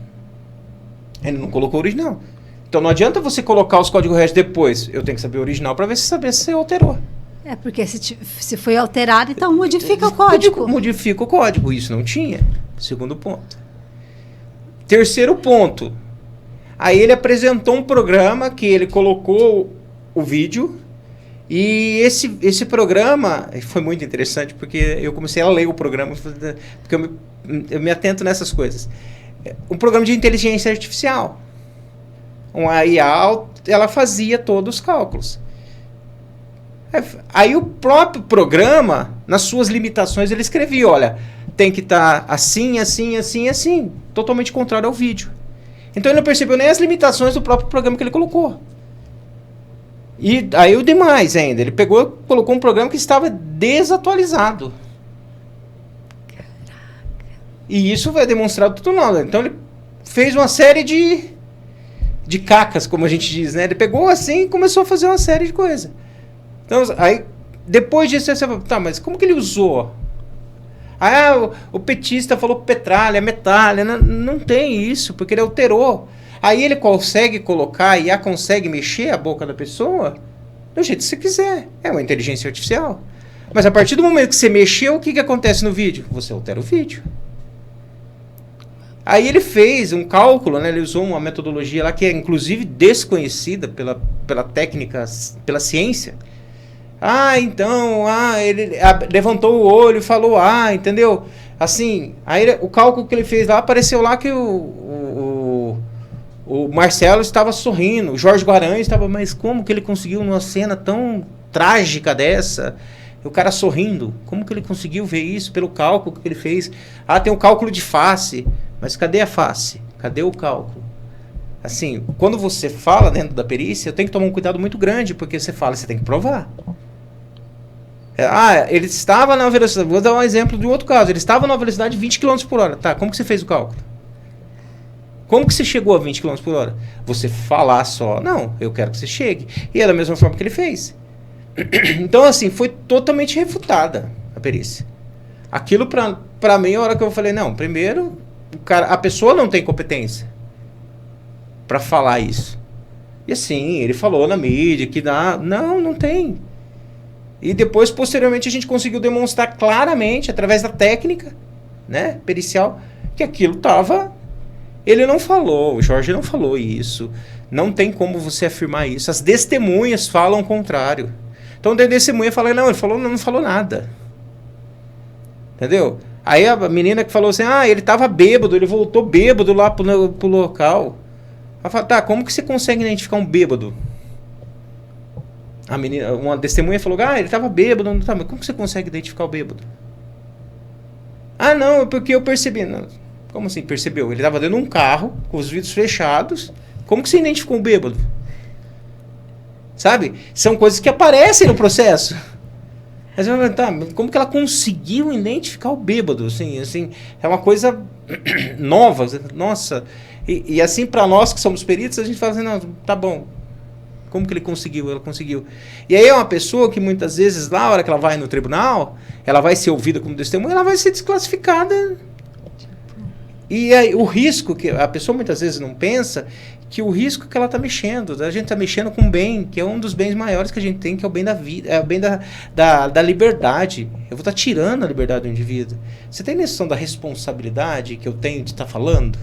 Ele não colocou o original. Então não adianta você colocar os códigos hash depois. Eu tenho que saber o original para ver se você alterou. Porque se foi alterado, então modifica o código. Modifica o código. Isso não tinha. Segundo ponto. Terceiro ponto. Aí ele apresentou um programa que ele colocou o vídeo. E esse programa foi muito interessante, porque eu comecei a ler o programa, porque eu me atento nessas coisas. Um programa de inteligência artificial. Uma IA, ela fazia todos os cálculos. Aí o próprio programa, nas suas limitações, ele escrevia, olha, tem que estar assim, assim, assim, assim, totalmente contrário ao vídeo. Então ele não percebeu nem as limitações do próprio programa que ele colocou. E aí o demais ainda, ele colocou um programa que estava desatualizado. Caraca. E isso vai demonstrar tudo não. Então ele fez uma série de cacas, como a gente diz, né? Ele pegou assim e começou a fazer uma série de coisas. Então, aí, depois disso, você fala, tá, mas como que ele usou? O petista falou petralha, metralha. Não tem isso, porque ele alterou. Aí ele consegue colocar, a IA consegue mexer a boca da pessoa do jeito que você quiser. É uma inteligência artificial. Mas a partir do momento que você mexeu, o que acontece no vídeo? Você altera o vídeo. Aí ele fez um cálculo, né? Ele usou uma metodologia lá que é inclusive desconhecida pela técnica, pela ciência. Ele levantou o olho e falou, entendeu? Assim, aí o cálculo que ele fez lá, apareceu lá que o Marcelo estava sorrindo, o Jorge Guarani estava, mas como que ele conseguiu numa cena tão trágica dessa, o cara sorrindo, como que ele conseguiu ver isso pelo cálculo que ele fez? Tem um cálculo de face, mas cadê a face? Cadê o cálculo? Assim, quando você fala dentro da perícia, eu tenho que tomar um cuidado muito grande, porque você tem que provar. Ele estava na velocidade, vou dar um exemplo de um outro caso, ele estava na velocidade de 20 km por hora. Tá, como que você fez o cálculo? Como que você chegou a 20 km por hora? Você falar só, não, eu quero que você chegue. E é da mesma forma que ele fez. Então, assim, foi totalmente refutada a perícia. Aquilo, pra mim, a hora que eu falei, não, primeiro, a pessoa não tem competência pra falar isso. E assim, ele falou na mídia que não tem. E depois, posteriormente, a gente conseguiu demonstrar claramente, através da técnica, né, pericial, que aquilo estava... Ele não falou, o Jorge não falou isso. Não tem como você afirmar isso. As testemunhas falam o contrário. Então, a testemunha fala, não, ele não falou nada. Entendeu? Aí a menina que falou assim, ele estava bêbado, ele voltou bêbado lá pro local. Ela fala, tá, como que você consegue identificar um bêbado? A menina, uma testemunha falou, ele estava bêbado, não tá, mas como que você consegue identificar o bêbado? Não, é porque eu percebi. Não, como assim percebeu? Ele estava dentro de um carro, com os vidros fechados, como que você identificou um bêbado? Sabe? São coisas que aparecem no processo. Mas como que ela conseguiu identificar o bêbado? Assim, é uma coisa nova, nossa. E assim, para nós que somos peritos, a gente fala assim, não, tá bom. Como que ele conseguiu? Ela conseguiu. E aí é uma pessoa que muitas vezes, lá, na hora que ela vai no tribunal, ela vai ser ouvida como testemunha, ela vai ser desclassificada. E aí, o risco, que a pessoa muitas vezes não pensa, que o risco que ela está mexendo, a gente está mexendo com um bem, que é um dos bens maiores que a gente tem, que é o bem da vida, é o bem da liberdade. Eu vou estar tirando a liberdade do indivíduo. Você tem noção da responsabilidade que eu tenho de estar falando?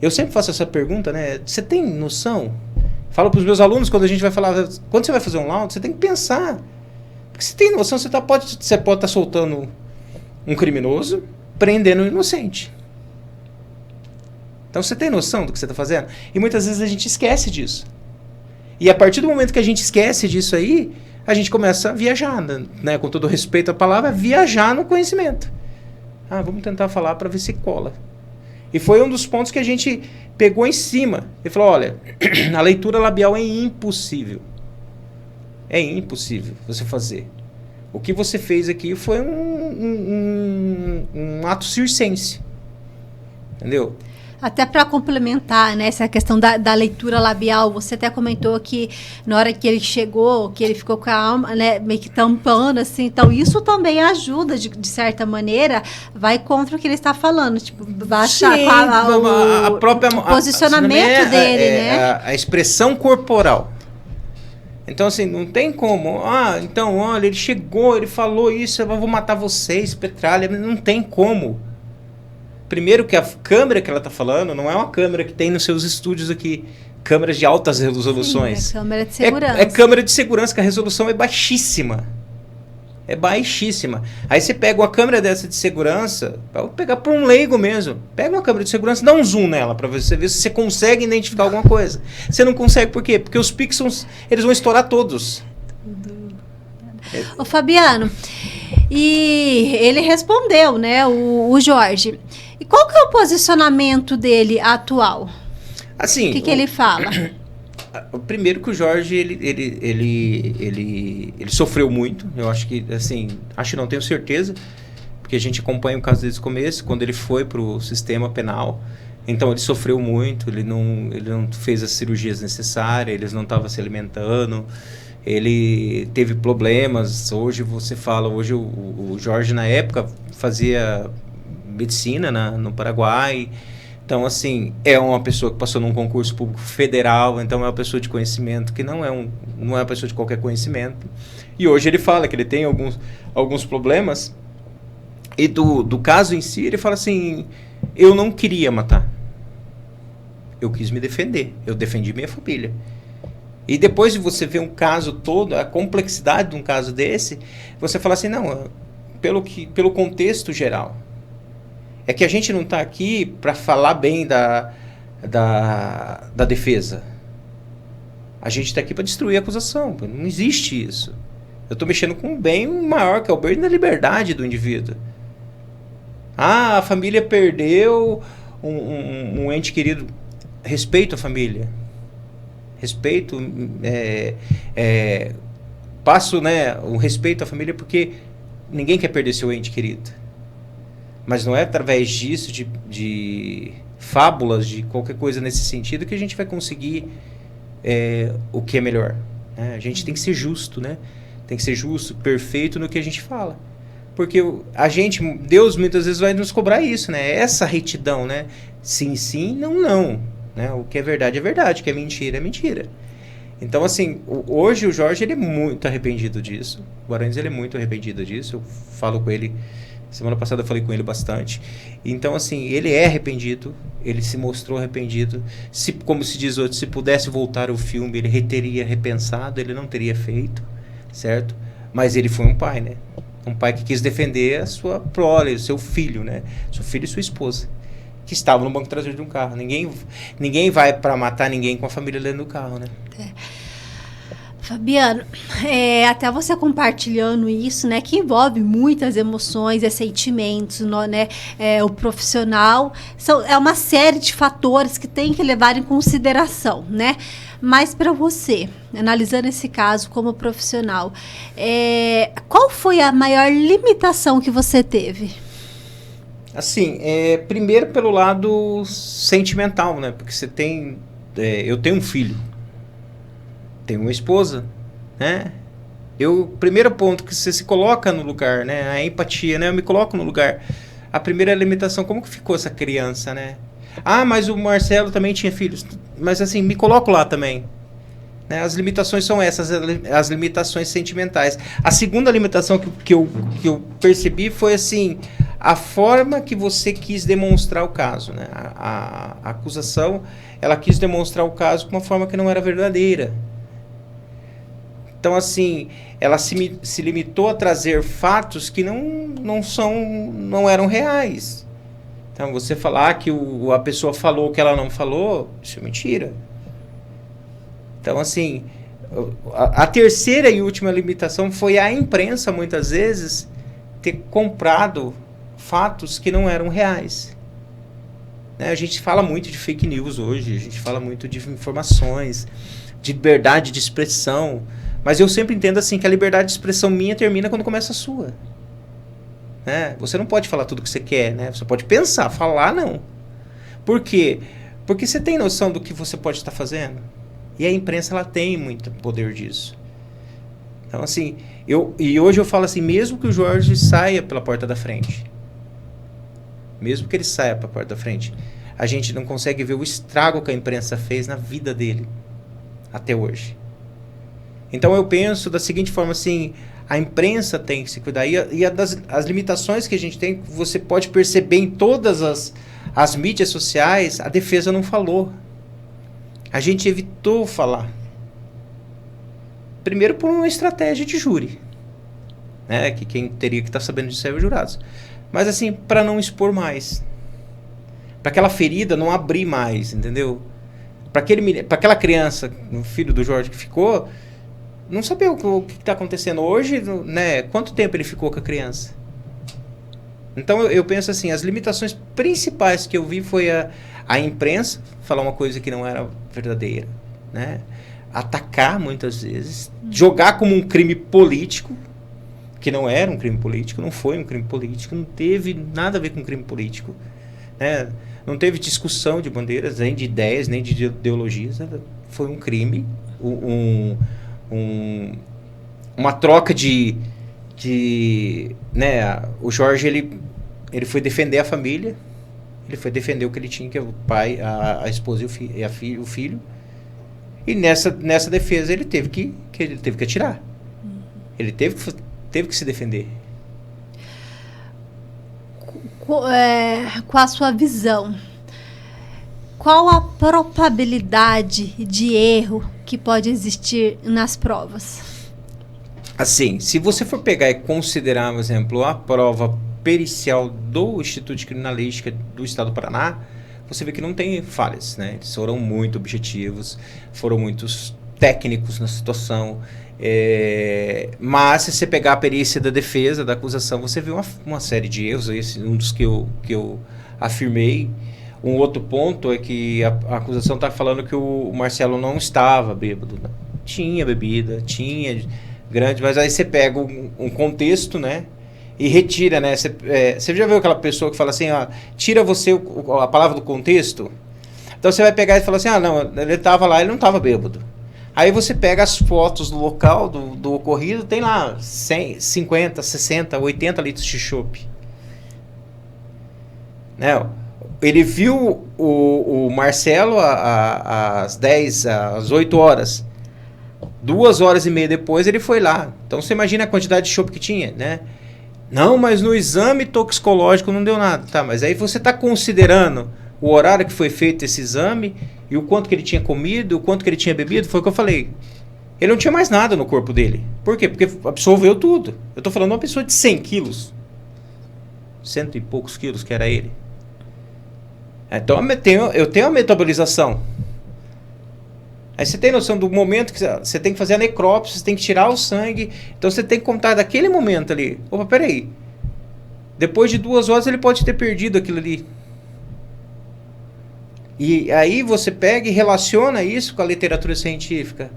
Eu sempre faço essa pergunta, né? Você tem noção? Falo para os meus alunos, quando a gente vai falar, quando você vai fazer um laudo, você tem que pensar. Porque você tem noção, você pode estar soltando um criminoso, prendendo um inocente. Então você tem noção do que você está fazendo? E muitas vezes a gente esquece disso. E a partir do momento que a gente esquece disso aí, a gente começa a viajar, né? Com todo respeito à palavra, viajar no conhecimento. Vamos tentar falar para ver se cola. E foi um dos pontos que a gente pegou em cima. Ele falou, olha, a leitura labial é impossível. É impossível você fazer. O que você fez aqui foi um ato circense. Entendeu? Até para complementar, né, essa questão da leitura labial, você até comentou que na hora que ele chegou, que ele ficou com a alma, né, meio que tampando, assim, então isso também ajuda, de certa maneira, vai contra o que ele está falando, tipo, baixar a própria, o posicionamento dele, né? A expressão corporal. Então, assim, não tem como, então, olha, ele chegou, ele falou isso, eu vou matar vocês, petralha, não tem como. Primeiro que a câmera que ela está falando não é uma câmera que tem nos seus estúdios aqui, câmeras de altas resoluções. Sim, é câmera de segurança. É câmera de segurança, que a resolução é baixíssima. É baixíssima. Aí você pega uma câmera dessa de segurança, vou pegar por um leigo mesmo, pega uma câmera de segurança, dá um zoom nela para você ver se você consegue identificar alguma coisa. Você não consegue por quê? Porque os pixels, eles vão estourar todos. Ô Fabiano, e ele respondeu, né, o Jorge. E qual que é o posicionamento dele atual? Assim, o que ele fala? Primeiro que o Jorge, ele sofreu muito. Eu acho que, assim, não tenho certeza, porque a gente acompanha o caso desde o começo, quando ele foi para o sistema penal. Então ele sofreu muito, ele não fez as cirurgias necessárias, ele não estava se alimentando, ele teve problemas. Hoje você fala, o Jorge na época fazia medicina no Paraguai. Então, assim, é uma pessoa que passou num concurso público federal, então é uma pessoa de conhecimento, que não é uma pessoa de qualquer conhecimento. E hoje ele fala que ele tem alguns problemas. E do caso em si, ele fala assim, eu não queria matar. Eu quis me defender. Eu defendi minha família. E depois de você ver um caso todo, a complexidade de um caso desse, você fala assim, não, pelo contexto geral. É que a gente não está aqui para falar bem da defesa. A gente está aqui para destruir a acusação. Não existe isso. Eu estou mexendo com um bem maior, que é o bem da liberdade do indivíduo. A família perdeu um ente querido. Respeito a família. Respeito. Passo, né, o respeito à família, porque ninguém quer perder seu ente querido. Mas não é através disso, de fábulas, de qualquer coisa nesse sentido, que a gente vai conseguir o que é melhor. Né? A gente tem que ser justo, né? Tem que ser justo, perfeito no que a gente fala. Porque Deus muitas vezes vai nos cobrar isso, né? Essa retidão, né? Sim, sim, não, não. Né? O que é verdade, o que é mentira. Então, assim, hoje o Jorge, ele é muito arrependido disso. O Guaranhos, ele é muito arrependido disso. Eu falo com ele... Semana passada eu falei com ele bastante. Então, assim, ele é arrependido. Ele se mostrou arrependido. Como se diz hoje, se pudesse voltar o filme, ele teria repensado, ele não teria feito, certo? Mas ele foi um pai, né? Um pai que quis defender a sua prole, o seu filho, né? Seu filho e sua esposa, que estavam no banco traseiro de um carro. Ninguém vai para matar ninguém com a família dentro do carro, né? Fabiano, até você compartilhando isso, né, que envolve muitas emoções e sentimentos, né, o profissional, é uma série de fatores que tem que levar em consideração, né? Mas para você, analisando esse caso como profissional, qual foi a maior limitação que você teve? Assim, primeiro pelo lado sentimental, né? Porque eu tenho um filho. tenho uma esposa, né? Primeiro ponto que você se coloca no lugar, né? A empatia, né? Eu me coloco no lugar. A primeira limitação, como que ficou essa criança, né? Ah, mas o Marcelo também tinha filhos. Mas assim, me coloco lá também. Né? As limitações são essas, as limitações sentimentais. A segunda limitação que eu percebi foi assim, a forma que você quis demonstrar o caso, né? A acusação, ela quis demonstrar o caso de uma forma que não era verdadeira. Então, assim, ela se limitou a trazer fatos que não eram reais. Então, você falar que a pessoa falou que ela não falou, isso é mentira. Então, assim, a terceira e última limitação foi a imprensa, muitas vezes, ter comprado fatos que não eram reais. Né? A gente fala muito de fake news hoje, a gente fala muito de informações, de liberdade de expressão, mas eu sempre entendo assim que a liberdade de expressão minha termina quando começa a sua. Né? Você não pode falar tudo que você quer, né? Você pode pensar, falar não. Por quê? Porque você tem noção do que você pode estar fazendo. E a imprensa, ela tem muito poder disso. Então, assim, hoje eu falo assim, mesmo que o Jorge saia pela porta da frente, mesmo que ele saia pela porta da frente, a gente não consegue ver o estrago que a imprensa fez na vida dele até hoje. Então eu penso da seguinte forma, assim, a imprensa tem que se cuidar. E as limitações que a gente tem, você pode perceber em todas as mídias sociais, a defesa não falou. A gente evitou falar. Primeiro por uma estratégia de júri, né? Que quem teria que estar sabendo disso é os jurados. Mas assim, para não expor mais. Para aquela ferida não abrir mais, entendeu? Para aquela criança, o filho do Jorge que ficou, não saber o que está acontecendo hoje, né? Quanto tempo ele ficou com a criança? Então eu penso assim, as limitações principais que eu vi foi a imprensa falar uma coisa que não era verdadeira, né? Atacar muitas vezes, jogar como um crime político, que não era um crime político, não foi um crime político, não teve nada a ver com crime político, né? Não teve discussão de bandeiras, nem de ideias, nem de ideologias, foi um crime, uma troca né, o Jorge ele foi defender a família, ele foi defender o que ele tinha, que é o pai, a esposa e o filho, e nessa defesa ele teve que atirar, ele teve que se defender. Com a sua visão, qual a probabilidade de erro que pode existir nas provas? Assim, se você for pegar e considerar, por exemplo, a prova pericial do Instituto de Criminalística do Estado do Paraná, você vê que não tem falhas, né? Eles foram muito objetivos, foram muito técnicos na situação, mas se você pegar a perícia da defesa, da acusação, você vê uma série de erros, esse é um dos que eu afirmei. Um outro ponto é que a acusação está falando que o Marcelo não estava bêbado, né? Tinha bebida, tinha grande, mas aí você pega um contexto, né, e retira, né, você já viu aquela pessoa que fala assim, ó, tira a palavra do contexto? Então você vai pegar e falar assim, não, ele estava lá, ele não estava bêbado. Aí você pega as fotos do local, do ocorrido, tem lá 100, 50, 60, 80 litros de chopp. Né? Ele viu o Marcelo às 8 horas. 2 horas e meia depois ele foi lá. Então você imagina a quantidade de chopp que tinha, né? Não, mas no exame toxicológico não deu nada. Tá, mas aí você está considerando o horário que foi feito esse exame e o quanto que ele tinha comido, o quanto que ele tinha bebido. Foi o que eu falei. Ele não tinha mais nada no corpo dele. Por quê? Porque absorveu tudo. Eu estou falando de uma pessoa de 100 quilos. 100 e poucos quilos que era ele. Então eu tenho a metabolização. Aí você tem noção do momento que você tem que fazer a necrópsia, você tem que tirar o sangue. Então você tem que contar daquele momento ali. Opa, peraí. Depois de 2 horas ele pode ter perdido aquilo ali. E aí você pega e relaciona isso com a literatura científica.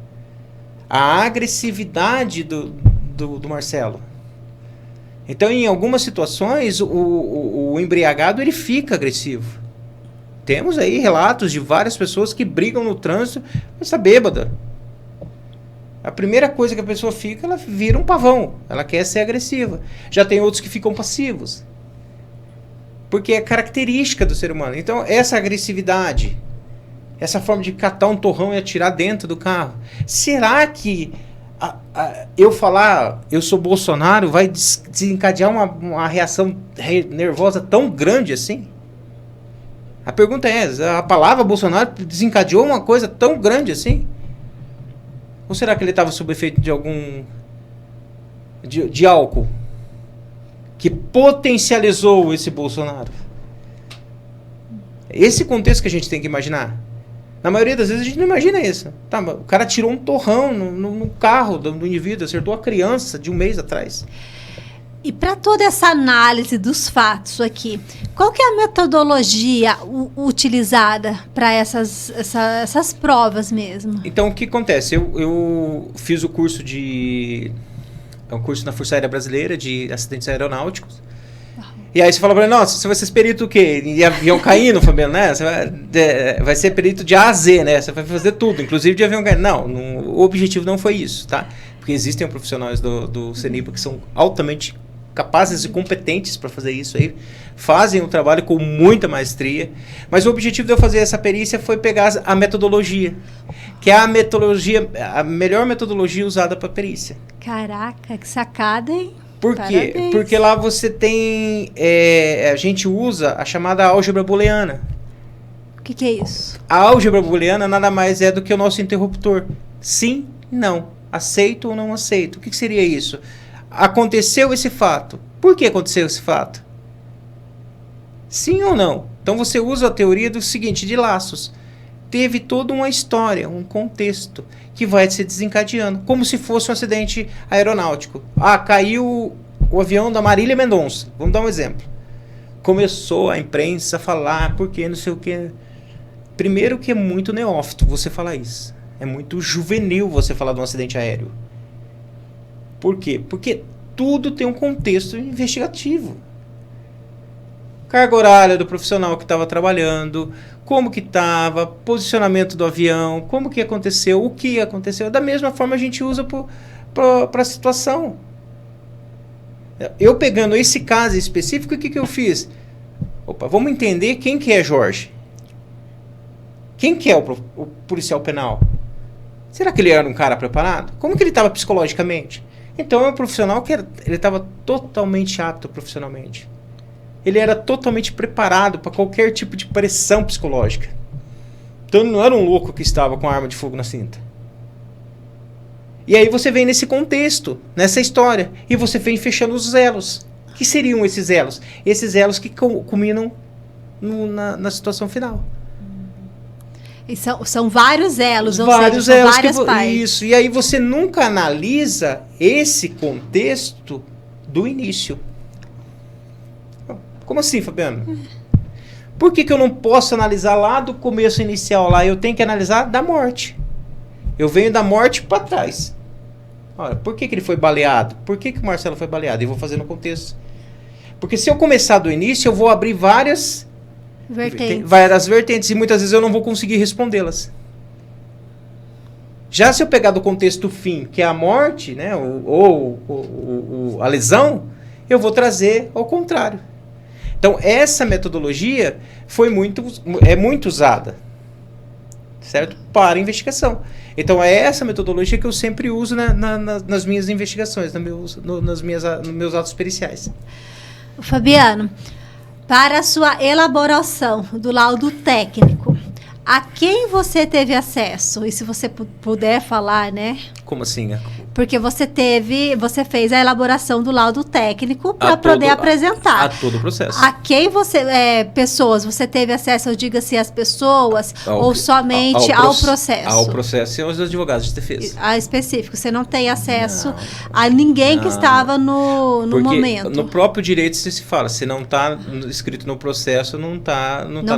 A agressividade do Marcelo. Então em algumas situações o embriagado ele fica agressivo. Temos aí relatos de várias pessoas que brigam no trânsito, mas está bêbada. A primeira coisa que a pessoa fica, ela vira um pavão. Ela quer ser agressiva. Já tem outros que ficam passivos. Porque é característica do ser humano. Então, essa agressividade, essa forma de catar um torrão e atirar dentro do carro, será que eu falar eu sou Bolsonaro vai desencadear uma reação nervosa tão grande assim? A pergunta é essa. A palavra Bolsonaro desencadeou uma coisa tão grande assim? Ou será que ele estava sob efeito de algum... de álcool que potencializou esse Bolsonaro? Esse contexto que a gente tem que imaginar. Na maioria das vezes a gente não imagina isso. Tá, o cara tirou um torrão no carro do indivíduo, acertou a criança de 1 mês atrás. E para toda essa análise dos fatos aqui, qual que é a metodologia utilizada para essas provas mesmo? Então, o que acontece? Eu fiz o curso é um curso na Força Aérea Brasileira de acidentes aeronáuticos. E aí você fala pra ele, nossa, você vai ser perito o quê? Em avião caindo, Fabiano, né? Você vai ser perito de A a Z, né? Você vai fazer tudo, inclusive de avião caindo. Não, o objetivo não foi isso, tá? Porque existem profissionais do CENIPA que são altamente capazes e competentes para fazer isso aí, fazem o trabalho com muita maestria, mas o objetivo de eu fazer essa perícia foi pegar a metodologia, que é a melhor metodologia usada para perícia. Caraca, que sacada, hein? Por quê? Parabéns. Porque lá você tem, a gente usa a chamada álgebra booleana. O que é isso? A álgebra booleana nada mais é do que o nosso interruptor. Sim, não. Aceito ou não aceito. O que seria isso? Aconteceu esse fato. Por que aconteceu esse fato? Sim ou não? Então você usa a teoria do seguinte, de laços. Teve toda uma história, um contexto, que vai se desencadeando, como se fosse um acidente aeronáutico. Caiu o avião da Marília Mendonça. Vamos dar um exemplo. Começou a imprensa a falar, porque não sei o que. Primeiro que é muito neófito você falar isso. É muito juvenil você falar de um acidente aéreo. Por quê? Porque tudo tem um contexto investigativo. Carga horária do profissional que estava trabalhando, como que estava, posicionamento do avião, como que aconteceu, o que aconteceu. Da mesma forma a gente usa para a situação. Eu pegando esse caso específico, o que eu fiz? Vamos entender quem que é Jorge. Quem que é o policial penal? Será que ele era um cara preparado? Como que ele estava psicologicamente? Então é um profissional que ele estava totalmente apto profissionalmente. Ele era totalmente preparado para qualquer tipo de pressão psicológica. Então ele não era um louco que estava com a arma de fogo na cinta. E aí você vem nesse contexto, nessa história, e você vem fechando os elos. O que seriam esses elos? Esses elos que culminam na situação final. E são vários elos, vários seja, elos são várias partes. Isso. E aí você nunca analisa esse contexto do início. Como assim, Fabiano? Por que eu não posso analisar lá do começo inicial lá? Eu tenho que analisar da morte. Eu venho da morte para trás. Olha, por que ele foi baleado? Por que o Marcelo foi baleado? E vou fazer no contexto. Porque se eu começar do início, eu vou abrir várias vertentes e muitas vezes eu não vou conseguir respondê-las. Já se eu pegar do contexto fim, que é a morte, né, ou a lesão, eu vou trazer ao contrário. Então, essa metodologia é muito usada, certo? Para investigação. Então, é essa metodologia que eu sempre uso nas minhas investigações, nos meus atos periciais. Fabiano, para a sua elaboração do laudo técnico, a quem você teve acesso? E se você puder falar, né? Como assim? Porque você fez a elaboração do laudo técnico para poder apresentar. A todo o processo. A quem pessoas, você teve acesso, eu digo assim, às pessoas, ou somente ao processo? Ao processo e aos advogados de defesa. A específico, você não tem acesso a ninguém que estava no momento. No próprio direito se fala, se não está escrito no processo, não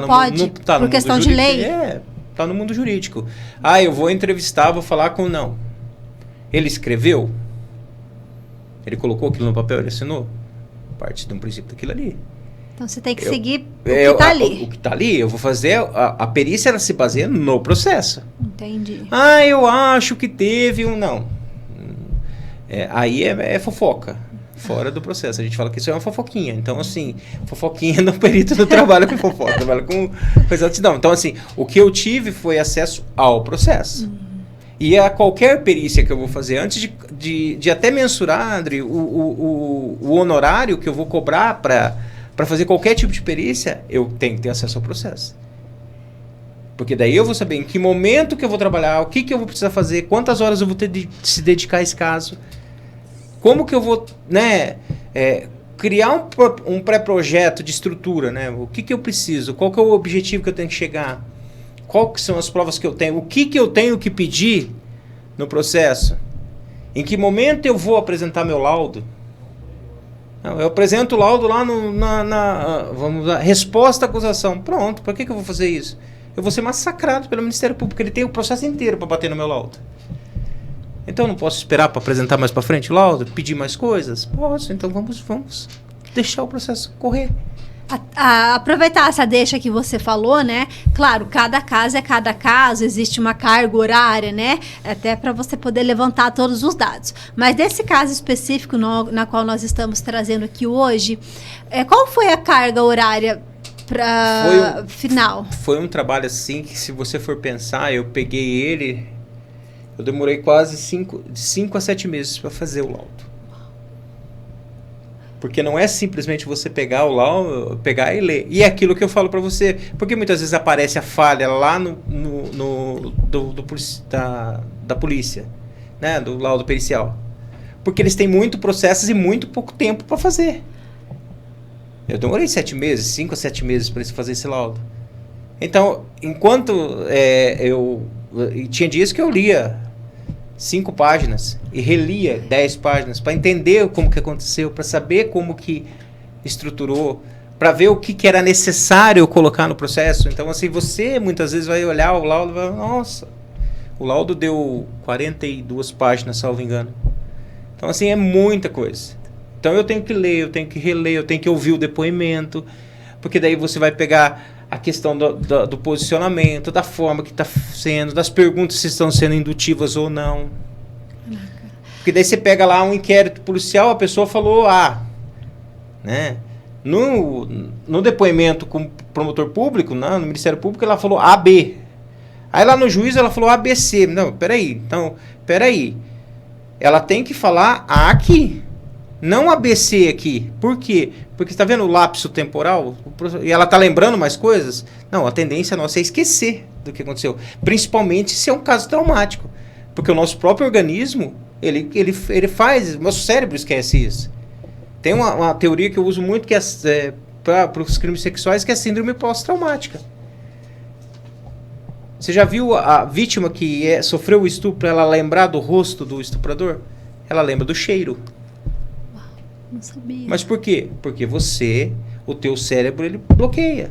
pode, por questão de lei. Está no mundo jurídico. Eu vou entrevistar, vou falar com... Não. Ele escreveu? Ele colocou aquilo no papel, ele assinou? Parte de um princípio daquilo ali. Então você tem que seguir o que está ali. O que está ali, eu vou fazer. A perícia, ela se baseia no processo. Entendi. Eu acho que teve um. Não. Aí é fofoca. Fora do processo. A gente fala que isso é uma fofoquinha. Então, assim, fofoquinha no perito não trabalha com fofoca, trabalha com coisa altidão. Então, assim, o que eu tive foi acesso ao processo. E a qualquer perícia que eu vou fazer, antes de até mensurar, André, o honorário que eu vou cobrar para fazer qualquer tipo de perícia, eu tenho que ter acesso ao processo. Porque daí eu vou saber em que momento que eu vou trabalhar, o que eu vou precisar fazer, quantas horas eu vou ter de se dedicar a esse caso, como que eu vou, né, criar um pré-projeto de estrutura, né? O que eu preciso, qual que é o objetivo que eu tenho que chegar, quais que são as provas que eu tenho, o que eu tenho que pedir no processo, em que momento eu vou apresentar meu laudo. Não, eu apresento o laudo lá vamos lá, resposta à acusação. Pronto, para que eu vou fazer isso? Eu vou ser massacrado pelo Ministério Público, ele tem o processo inteiro para bater no meu laudo. Então eu não posso esperar para apresentar mais para frente o laudo, pedir mais coisas? Posso, então vamos deixar o processo correr. Aproveitar essa deixa que você falou, né? Claro, cada caso é cada caso, existe uma carga horária, né? Até para você poder levantar todos os dados. Mas desse caso específico na qual nós estamos trazendo aqui hoje, qual foi a carga horária para final? Foi um trabalho assim que, se você for pensar, eu peguei ele, eu demorei quase 5 a 7 meses para fazer o laudo. Porque não é simplesmente você pegar o laudo, pegar e ler. E é aquilo que eu falo para você. Porque muitas vezes aparece a falha lá da polícia, né? Do laudo pericial. Porque eles têm muito processos e muito pouco tempo para fazer. Eu demorei 7 meses, 5 a 7 meses para fazer esse laudo. Então, enquanto tinha dias que eu lia 5 páginas e relia 10 páginas para entender como que aconteceu, para saber como que estruturou, para ver o que era necessário colocar no processo. Então, assim, você muitas vezes vai olhar o laudo e vai, nossa, o laudo deu 42 páginas, salvo engano. Então, assim, é muita coisa. Então, eu tenho que ler, eu tenho que reler, eu tenho que ouvir o depoimento, porque daí você vai pegar a questão do posicionamento, da forma que está sendo, das perguntas se estão sendo indutivas ou não. Porque daí você pega lá um inquérito policial, a pessoa falou A, né? No depoimento com o promotor público, no Ministério Público, ela falou AB. Aí lá no juiz ela falou ABC. Não, peraí. Ela tem que falar A aqui, não ABC aqui. Por quê? Porque está vendo o lapso temporal? E ela está lembrando mais coisas? Não, a tendência nossa é esquecer do que aconteceu. Principalmente se é um caso traumático. Porque o nosso próprio organismo, ele faz, o nosso cérebro esquece isso. Tem uma teoria que eu uso muito que para os crimes sexuais, que é a síndrome pós-traumática. Você já viu a vítima que sofreu o estupro, ela lembrar do rosto do estuprador? Ela lembra do cheiro. Não sabia. Mas por quê? Porque o teu cérebro, ele bloqueia.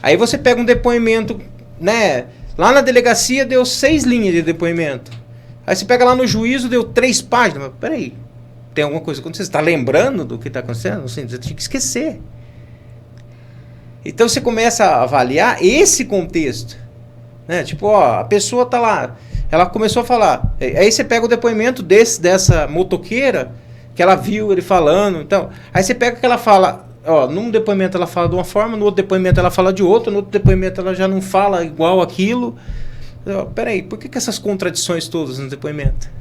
Aí você pega um depoimento, né? Lá na delegacia deu 6 linhas de depoimento. Aí você pega lá no juízo, deu 3 páginas. Mas peraí, tem alguma coisa acontecendo? Você está lembrando do que está acontecendo? Assim, você tinha que esquecer. Então você começa a avaliar esse contexto. Né? Tipo, ó, a pessoa está lá, ela começou a falar. Aí você pega o depoimento dessa motoqueira, que ela viu ele falando. Então, aí você pega que ela fala, ó, num depoimento ela fala de uma forma, no outro depoimento ela fala de outra, no outro depoimento ela já não fala igual aquilo. Peraí, por que essas contradições todas no depoimento?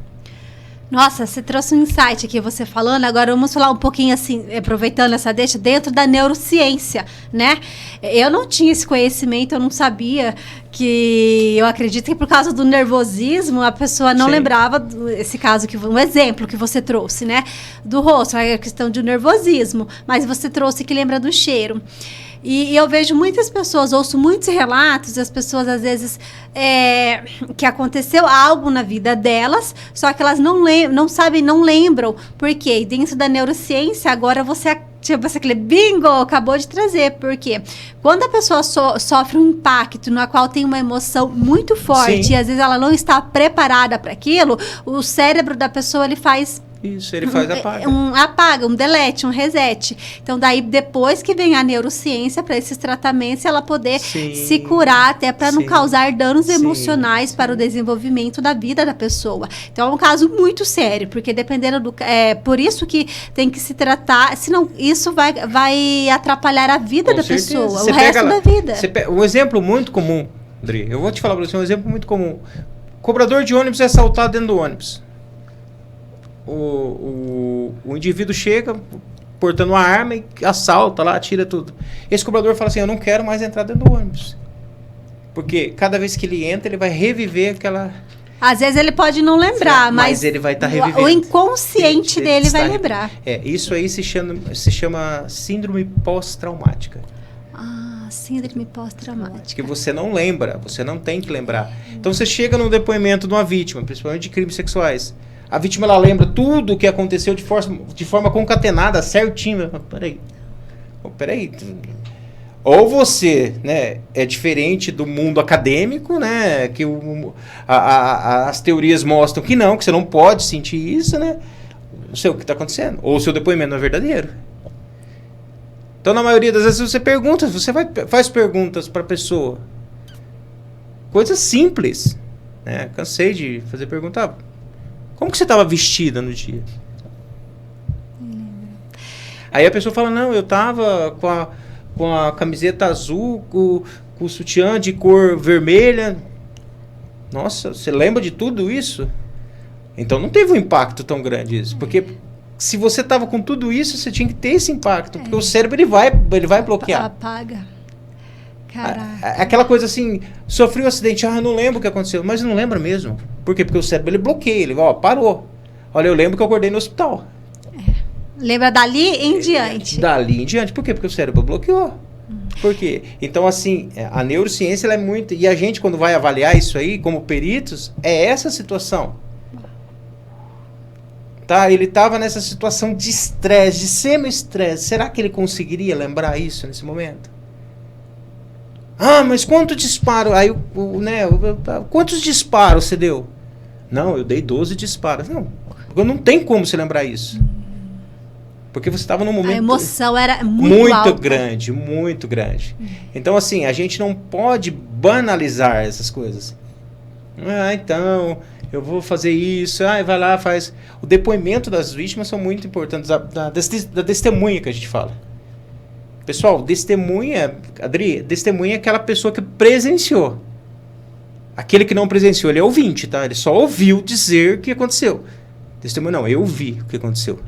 Nossa, você trouxe um insight aqui, você falando. Agora vamos falar um pouquinho assim, aproveitando essa deixa, dentro da neurociência, né? Eu não tinha esse conhecimento, eu não sabia que... Eu acredito que por causa do nervosismo, a pessoa não lembrava esse caso, um exemplo que você trouxe, né? Do rosto, a questão de nervosismo. Mas você trouxe que lembra do cheiro. E eu vejo muitas pessoas, ouço muitos relatos, as pessoas às vezes que aconteceu algo na vida delas, só que elas não sabem, não lembram. Por quê? E dentro da neurociência, agora você aquele bingo, acabou de trazer. Por quê? Quando a pessoa sofre um impacto na qual tem uma emoção muito forte, e às vezes ela não está preparada para aquilo, o cérebro da pessoa ele faz Isso, ele faz apaga. Apaga, um delete, um reset. Então, daí, depois que vem a neurociência para esses tratamentos, ela poder se curar, até para não causar danos emocionais para o desenvolvimento da vida da pessoa. Então, é um caso muito sério, porque dependendo do... por isso que tem que se tratar, senão isso vai atrapalhar a vida da pessoa, o resto da vida. Um exemplo muito comum, André, eu vou te falar para você um exemplo muito comum. Cobrador de ônibus é assaltado dentro do ônibus. O indivíduo chega portando uma arma e assalta lá, atira tudo. Esse cobrador fala assim, eu não quero mais entrar dentro do ônibus. Porque cada vez que ele entra, ele vai reviver aquela... Às vezes ele pode não lembrar, mas ele vai estar revivendo. O inconsciente dele vai lembrar. Isso aí se chama síndrome pós-traumática. Síndrome pós-traumática. Que você não lembra, você não tem que lembrar. Então você chega num depoimento de uma vítima, principalmente de crimes sexuais. A vítima, ela lembra tudo o que aconteceu de forma concatenada, certinho. Peraí. Ou você, né, é diferente do mundo acadêmico, né, que as teorias mostram que você não pode sentir isso, né? Não sei o que está acontecendo. Ou o seu depoimento não é verdadeiro. Então, na maioria das vezes, você pergunta, faz perguntas para a pessoa. Coisas simples, né? Cansei de fazer pergunta. Como que você estava vestida no dia? Aí a pessoa fala, não, eu estava com a camiseta azul, com o sutiã de cor vermelha. Nossa, você lembra de tudo isso? Então não teve um impacto tão grande isso. Porque se você estava com tudo isso, você tinha que ter esse impacto. Porque o cérebro ele vai bloquear. Apaga. Caraca. Aquela coisa assim, sofri um acidente, eu não lembro o que aconteceu. Mas não lembra mesmo. Por quê? Porque o cérebro ele bloqueia, ele parou. Olha, eu lembro que eu acordei no hospital. Lembra dali em diante. Dali em diante. Por quê? Porque o cérebro bloqueou. Por quê? Então, assim, a neurociência ela é muito... E a gente, quando vai avaliar isso aí, como peritos, é essa situação. Tá? Ele estava nessa situação de estresse, de semi-estresse. Será que ele conseguiria lembrar isso nesse momento? Mas quanto disparo? Aí, quantos disparos você deu? Não, eu dei 12 disparos. Não tem como se lembrar isso. Porque você estava num momento... A emoção era muito alta. Grande, muito grande. Então, assim, a gente não pode banalizar essas coisas. Então, eu vou fazer isso. Vai lá, faz... O depoimento das vítimas são muito importantes. Da testemunha que a gente fala. Pessoal, testemunha... Adri, testemunha é aquela pessoa que presenciou. Aquele que não presenciou, ele é ouvinte, tá? Ele só ouviu dizer o que aconteceu. Testemunha não, eu vi o que aconteceu.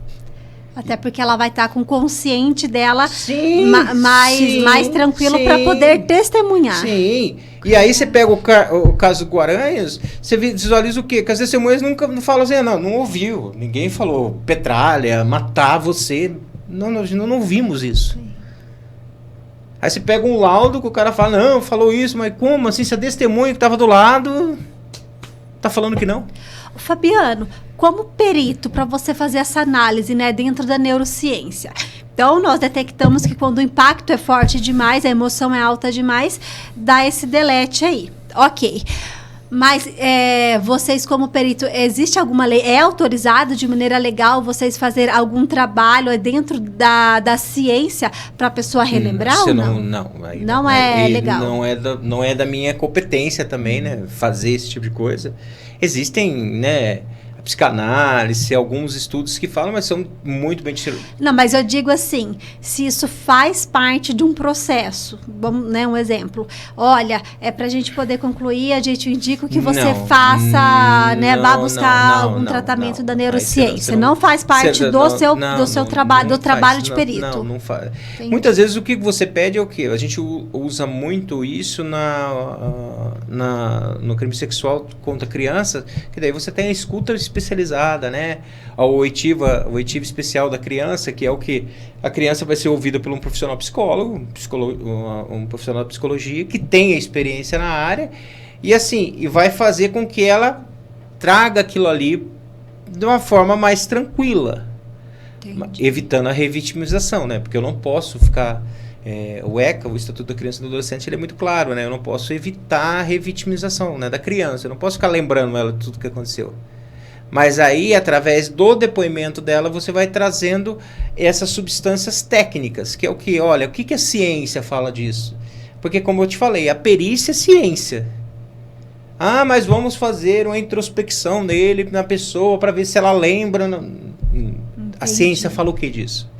Até porque ela vai estar com o consciente dela mais tranquilo para poder testemunhar. Sim. E aí você pega o caso do Guaranhos, você visualiza o quê? Que as testemunhas nunca falam assim, não ouviu. Ninguém falou petralha, matar você. Nós não ouvimos isso. Sim. Aí você pega um laudo que o cara fala, não, falou isso, mas como assim? Se a testemunha que estava do lado tá falando que não. Fabiano, como perito, para você fazer essa análise, né, dentro da neurociência. Então, nós detectamos que quando o impacto é forte demais, a emoção é alta demais, dá esse delete aí. Ok. Mas vocês, como perito, existe alguma lei? É autorizado de maneira legal vocês fazer algum trabalho dentro da ciência para a pessoa relembrar ou não? Não é legal. Não é da minha competência também, né? Fazer esse tipo de coisa. Existem, né? Psicanálise, alguns estudos que falam, mas são muito bem tirados. Não, mas eu digo assim, se isso faz parte de um processo, vamos, né, um exemplo. Olha, pra gente poder concluir, a gente indica que você faça, né, vá buscar algum tratamento da neurociência. Não faz parte do seu trabalho, do trabalho de perito. Não faz. Muitas vezes o que você pede é o quê? A gente usa muito isso no crime sexual contra crianças, que daí você tem a escuta especializada, né? A oitiva especial da criança, que é o que a criança vai ser ouvida por um profissional psicólogo, um profissional de psicologia que tenha experiência na área e vai fazer com que ela traga aquilo ali de uma forma mais tranquila. Entendi. Evitando a revitimização, né? Porque eu não posso ficar... o ECA, o Estatuto da Criança e do Adolescente, ele é muito claro, né? Eu não posso evitar a revitimização, né, da criança. Eu não posso ficar lembrando ela de tudo que aconteceu. Mas aí, através do depoimento dela, você vai trazendo essas substâncias técnicas, que é o que? Olha, o que a ciência fala disso? Porque, como eu te falei, a perícia é ciência. Ah, mas vamos fazer uma introspecção nele, na pessoa, para ver se ela lembra. A ciência fala o que disso?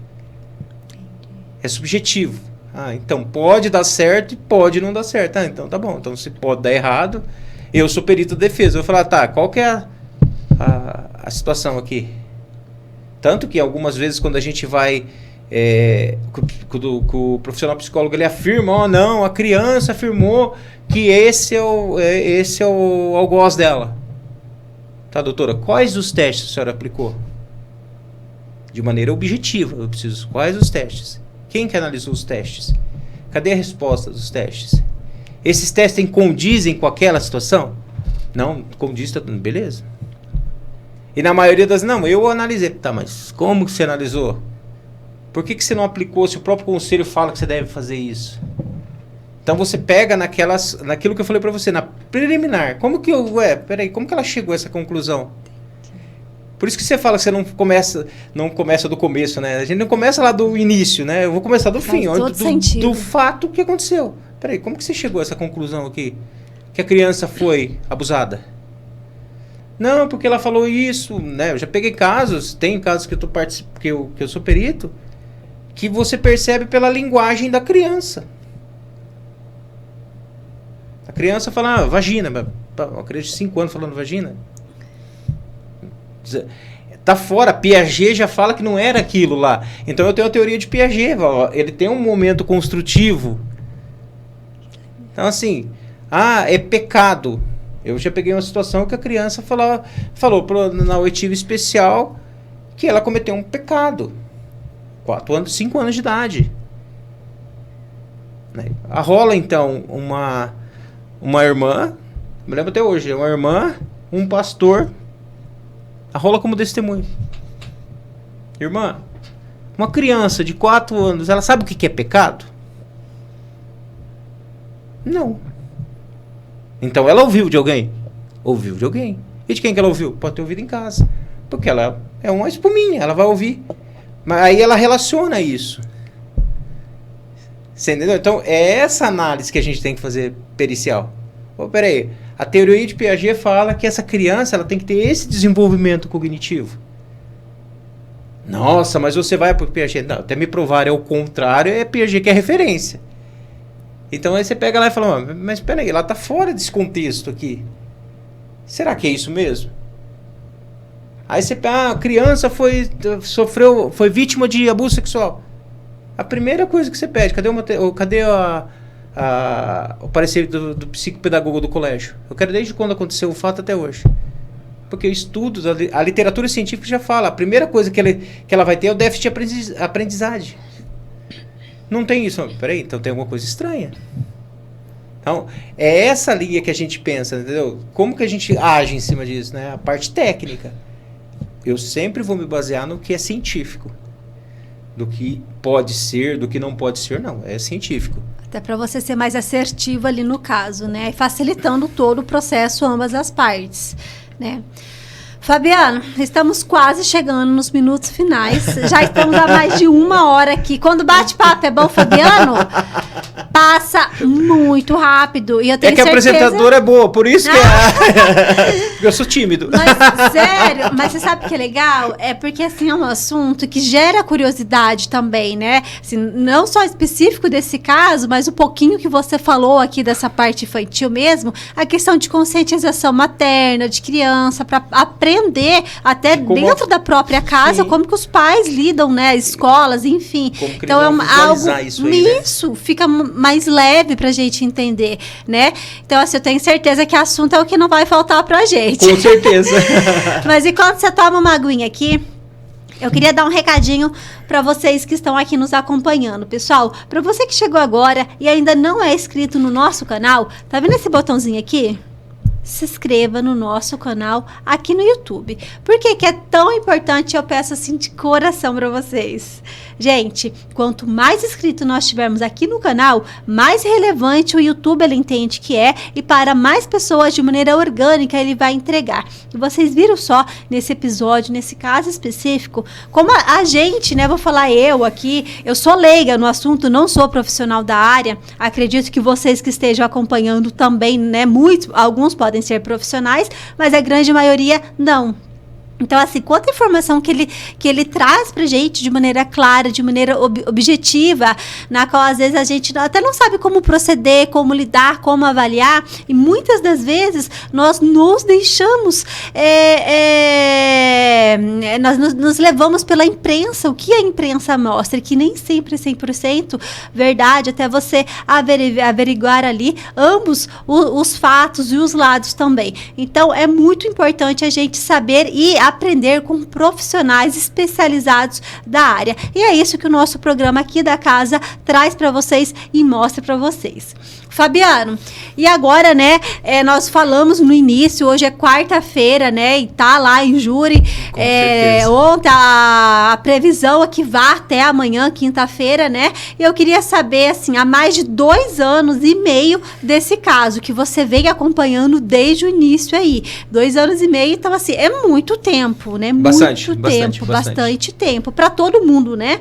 É subjetivo. Ah, então pode dar certo e pode não dar certo. Ah, então tá bom. Então se pode dar errado, eu sou perito de defesa. Eu vou falar, tá, qual que é a situação aqui? Tanto que algumas vezes quando a gente vai... o profissional psicólogo ele afirma, não, a criança afirmou que esse é o algoz dela. Tá, doutora? Quais os testes a senhora aplicou? De maneira objetiva, eu preciso. Quais os testes? Quem que analisou os testes? Cadê a resposta dos testes? Esses testes condizem com aquela situação? Não, condiz, tá tudo beleza. E na maioria das, não, eu analisei. Tá, mas como que você analisou? Por que você não aplicou se o próprio conselho fala que você deve fazer isso? Então você pega naquilo que eu falei para você, na preliminar. Como que como que ela chegou a essa conclusão? Por isso que você fala que você não começa do começo, né? A gente não começa lá do início, né? Eu vou começar do fim, do fato que aconteceu. Peraí, como que você chegou a essa conclusão aqui? Que a criança foi abusada? Não, porque ela falou isso, né? Eu já peguei casos, tem casos que eu sou perito, que você percebe pela linguagem da criança. A criança fala, vagina, uma criança de 5 anos falando vagina. Tá fora, Piaget já fala que não era aquilo lá. Então eu tenho a teoria de Piaget, ele tem um momento construtivo. Então assim, é pecado. Eu já peguei uma situação que a criança falou na oitiva especial que ela cometeu um pecado. 5 anos de idade. Rola então uma irmã, me lembro até hoje, uma irmã, um pastor, rola como testemunho. Irmã, uma criança de 4 anos, ela sabe o que é pecado? Não. Então ela ouviu de alguém? Ouviu de alguém. E de quem que ela ouviu? Pode ter ouvido em casa. Porque ela é uma espuminha, ela vai ouvir. Mas aí ela relaciona isso. Você entendeu? Então é essa análise que a gente tem que fazer pericial. Peraí, a teoria de Piaget fala que essa criança ela tem que ter esse desenvolvimento cognitivo. Nossa, mas você vai por Piaget. Não, até me provar é o contrário, é Piaget que é referência. Então aí você pega lá e fala, mas peraí, ela está fora desse contexto aqui. Será que é isso mesmo? Aí você pega, a criança foi vítima de abuso sexual. A primeira coisa que você pede, cadê o parecer do psicopedagogo do colégio? Eu quero desde quando aconteceu o fato até hoje. Porque estudos, a literatura científica já fala, a primeira coisa que ela vai ter é o déficit de aprendizagem. Não tem isso. Peraí, então tem alguma coisa estranha. Então, é essa linha que a gente pensa, entendeu? Como que a gente age em cima disso, né? A parte técnica. Eu sempre vou me basear no que é científico. Do que pode ser, do que não pode ser, não. É científico. Até para você ser mais assertivo ali no caso, né? E facilitando todo o processo, ambas as partes, né? Fabiano, estamos quase chegando nos minutos finais. Já estamos há mais de 1 hora aqui. Quando bate-papo é bom, Fabiano, passa muito rápido. E eu tenho certeza... a apresentadora é boa, por isso que eu sou tímido. Mas, sério, mas você sabe o que é legal? É porque assim, é um assunto que gera curiosidade também, né? Assim, não só específico desse caso, mas o pouquinho que você falou aqui dessa parte infantil mesmo, a questão de conscientização materna, de criança, para aprender até dentro da própria casa, sim, como que os pais lidam, né, escolas, enfim. Como que então é algo isso, aí, isso, né? Fica mais leve pra gente entender, né? Então assim, eu tenho certeza que assunto é o que não vai faltar pra gente. Com certeza. Mas enquanto você toma uma aguinha aqui, eu queria dar um recadinho para vocês que estão aqui nos acompanhando. Pessoal, para você que chegou agora e ainda não é inscrito no nosso canal, tá vendo esse botãozinho aqui? se inscreva no nosso canal aqui no YouTube. Por que que é tão importante? Eu peço assim de coração para vocês. Gente, quanto mais inscritos nós tivermos aqui no canal, mais relevante o YouTube ele entende que é, e para mais pessoas de maneira orgânica ele vai entregar. E vocês viram só nesse episódio, nesse caso específico, como a gente, né, vou falar eu aqui, eu sou leiga no assunto, não sou profissional da área, acredito que vocês que estejam acompanhando também, né, alguns podem ser profissionais, mas a grande maioria não. Então, assim, quanta informação que ele traz pra gente de maneira clara, de maneira objetiva, na qual às vezes a gente até não sabe como proceder, como lidar, como avaliar, e muitas das vezes nós nos deixamos, nós nos levamos pela imprensa, o que a imprensa mostra, que nem sempre é 100% verdade, até você averiguar ali ambos os fatos e os lados também. Então, é muito importante a gente saber e aprender com profissionais especializados da área. E é isso que o nosso programa aqui da casa traz para vocês e mostra para vocês. Fabiano, e agora, né, nós falamos no início, hoje é quarta-feira, né, e tá lá em júri, ontem a previsão é que vá até amanhã, quinta-feira, né, e eu queria saber, assim, há mais de 2 anos e meio desse caso, que você vem acompanhando desde o início aí, 2 anos e meio, então, assim, é muito tempo, né, bastante tempo, para todo mundo, né,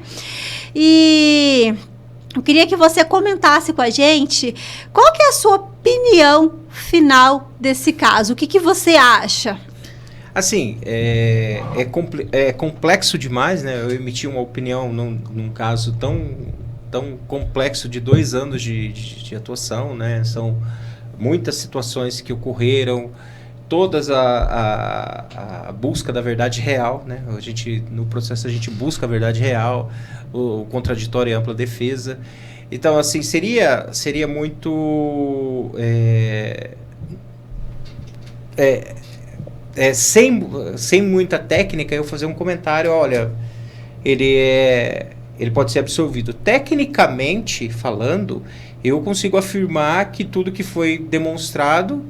e eu queria que você comentasse com a gente qual que é a sua opinião final desse caso. O que você acha? Assim, é complexo demais, né? Eu emiti uma opinião num caso tão complexo de 2 anos de atuação, né? São muitas situações que ocorreram, todas a busca da verdade real, né? No processo a gente busca a verdade real, o contraditório e a ampla defesa. Então, assim, seria muito sem muita técnica eu fazer um comentário, olha, ele pode ser absolvido. Tecnicamente falando, eu consigo afirmar que tudo que foi demonstrado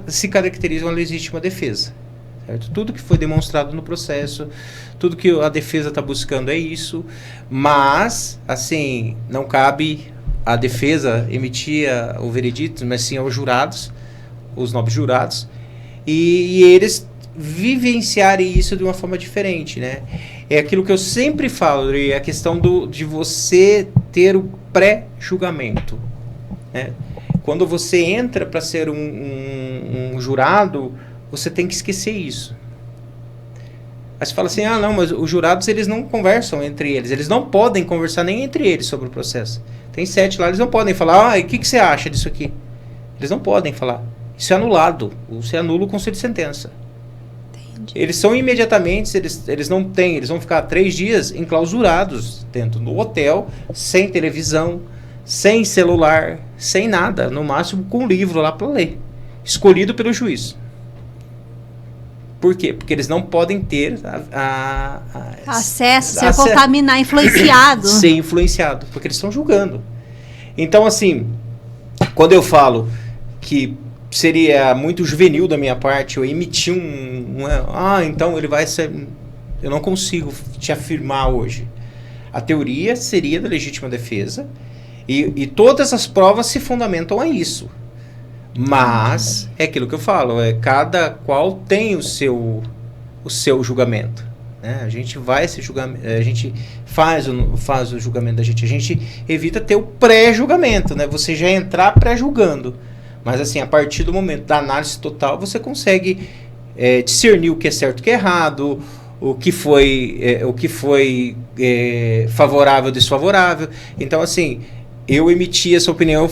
se caracteriza uma legítima defesa. Certo? Tudo que foi demonstrado no processo, tudo que a defesa está buscando é isso, mas, assim, não cabe a defesa emitir o veredito, mas sim aos jurados, os nobres jurados, e eles vivenciarem isso de uma forma diferente, né? É aquilo que eu sempre falo, é a questão de você ter o pré-julgamento, né? Quando você entra para ser um jurado, você tem que esquecer isso. Aí você fala assim, não, mas os jurados eles não conversam entre eles não podem conversar nem entre eles sobre o processo. Tem 7 lá, eles não podem falar, o que você acha disso aqui? Eles não podem falar. Isso é anulado, você anula o conselho de sentença. Entendi. Eles são imediatamente, eles vão ficar 3 dias enclausurados dentro do hotel, sem televisão, sem celular, sem nada, no máximo com um livro lá para ler, escolhido pelo juiz. Por quê? Porque eles não podem ter acesso, ser contaminar, influenciado. Ser influenciado, porque eles estão julgando. Então, assim, quando eu falo que seria muito juvenil da minha parte, eu emitir então ele vai ser... Eu não consigo te afirmar hoje. A teoria seria da legítima defesa, e todas as provas se fundamentam a isso. Mas é aquilo que eu falo, cada qual tem o seu julgamento, né? A gente vai esse julgamento, a gente faz o julgamento da gente, a gente evita ter o pré-julgamento, né? Você já entrar pré-julgando, mas assim, a partir do momento da análise total, você consegue discernir o que é certo e o que é errado, o que foi favorável ou desfavorável. Então, assim, eu emiti essa opinião,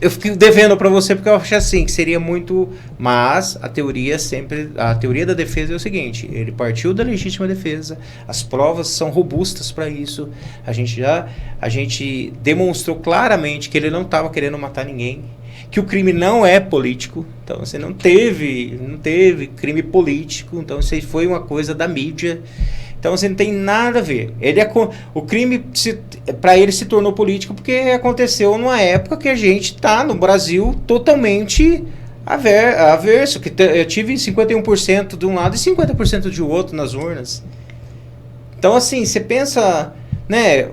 eu fico devendo para você, porque eu acho assim, que seria muito... Mas a teoria da defesa é o seguinte, ele partiu da legítima defesa, as provas são robustas para isso, a gente demonstrou claramente que ele não estava querendo matar ninguém, que o crime não é político, então você não teve crime político, então isso aí foi uma coisa da mídia. Então, assim, não tem nada a ver. O crime, para ele, se tornou político porque aconteceu numa época que a gente está, no Brasil, totalmente Averso, que eu tive 51% de um lado e 50% de outro nas urnas. Então, assim, você pensa, né,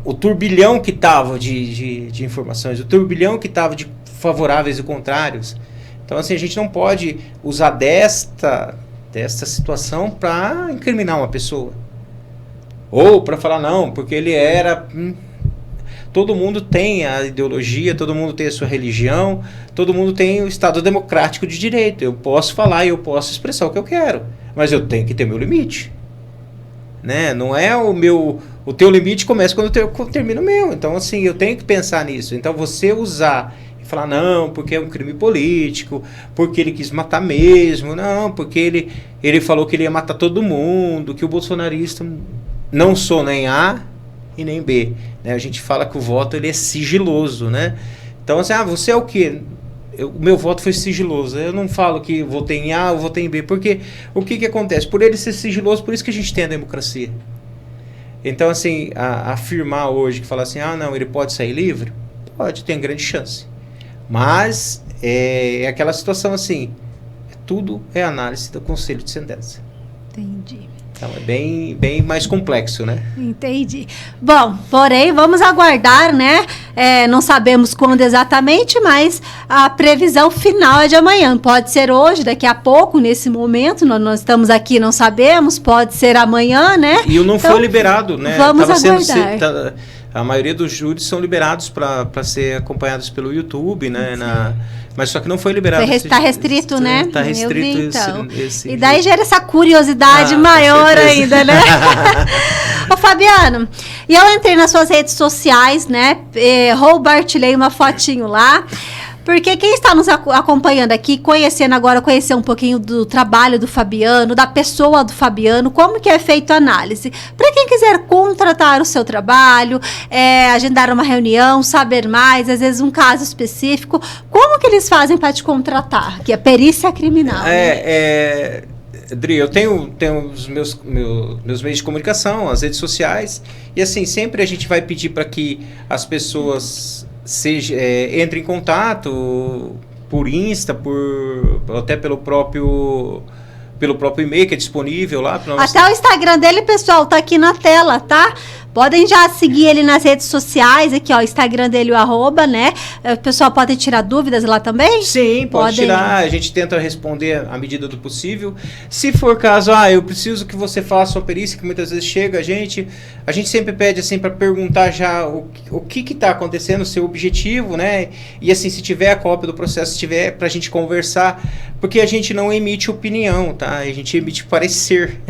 o turbilhão que estava de informações, o turbilhão que estava de favoráveis e contrários. Então, assim, a gente não pode usar desta situação para incriminar uma pessoa. Ou para falar, não, porque ele era... Todo mundo tem a ideologia, todo mundo tem a sua religião, todo mundo tem o Estado democrático de direito. Eu posso falar e eu posso expressar o que eu quero, mas eu tenho que ter meu limite. Né? Não é o teu limite começa quando eu termino o meu. Então, assim, eu tenho que pensar nisso. Então, você usar e falar, não, porque é um crime político, porque ele quis matar mesmo, não, porque ele falou que ele ia matar todo mundo, que o bolsonarista não sou nem A e nem B. Né? A gente fala que o voto ele é sigiloso, né? Então, assim, você é o quê? O meu voto foi sigiloso. Eu não falo que votei em A ou votei em B, porque o que acontece? Por ele ser sigiloso, por isso que a gente tem a democracia. Então, assim, afirmar hoje, que falar assim, não, ele pode sair livre? Pode, tem grande chance. Mas é aquela situação assim, tudo é análise do Conselho de Sentença. Entendi. Então é bem mais complexo, né? Entendi. Bom, porém, vamos aguardar, né? Não sabemos quando exatamente, mas a previsão final é de amanhã. Pode ser hoje, daqui a pouco, nesse momento, nós estamos aqui, não sabemos, pode ser amanhã, né? E o não foi liberado, né? Vamos aguardar. A maioria dos júris são liberados para ser acompanhados pelo YouTube, né? Mas só que não foi liberado. Está restrito, né? Está restrito então. esse e daí gera essa curiosidade maior ainda, né? Ô, Fabiano, e eu entrei nas suas redes sociais, né? Compartilhei uma fotinho lá. Porque quem está nos acompanhando aqui, conhecer um pouquinho do trabalho do Fabiano, da pessoa do Fabiano, como que é feita a análise. Para quem quiser contratar o seu trabalho, agendar uma reunião, saber mais, às vezes um caso específico, como que eles fazem para te contratar? Que é perícia criminal. Dri, eu tenho os meus meios de comunicação, as redes sociais, e assim, sempre a gente vai pedir para que as pessoas... entre em contato por Insta, até pelo próprio e-mail que é disponível lá. Até o Instagram dele, pessoal, tá aqui na tela, tá? Podem já seguir ele nas redes sociais, aqui ó, o Instagram dele, o @ né? O pessoal pode tirar dúvidas lá também? Sim, pode tirar, a gente tenta responder à medida do possível. Se for caso, eu preciso que você faça uma perícia, que muitas vezes chega a gente sempre pede assim para perguntar já o que está acontecendo, o seu objetivo, né? E assim, se tiver a cópia do processo, se tiver, para a gente conversar, porque a gente não emite opinião, tá? A gente emite parecer.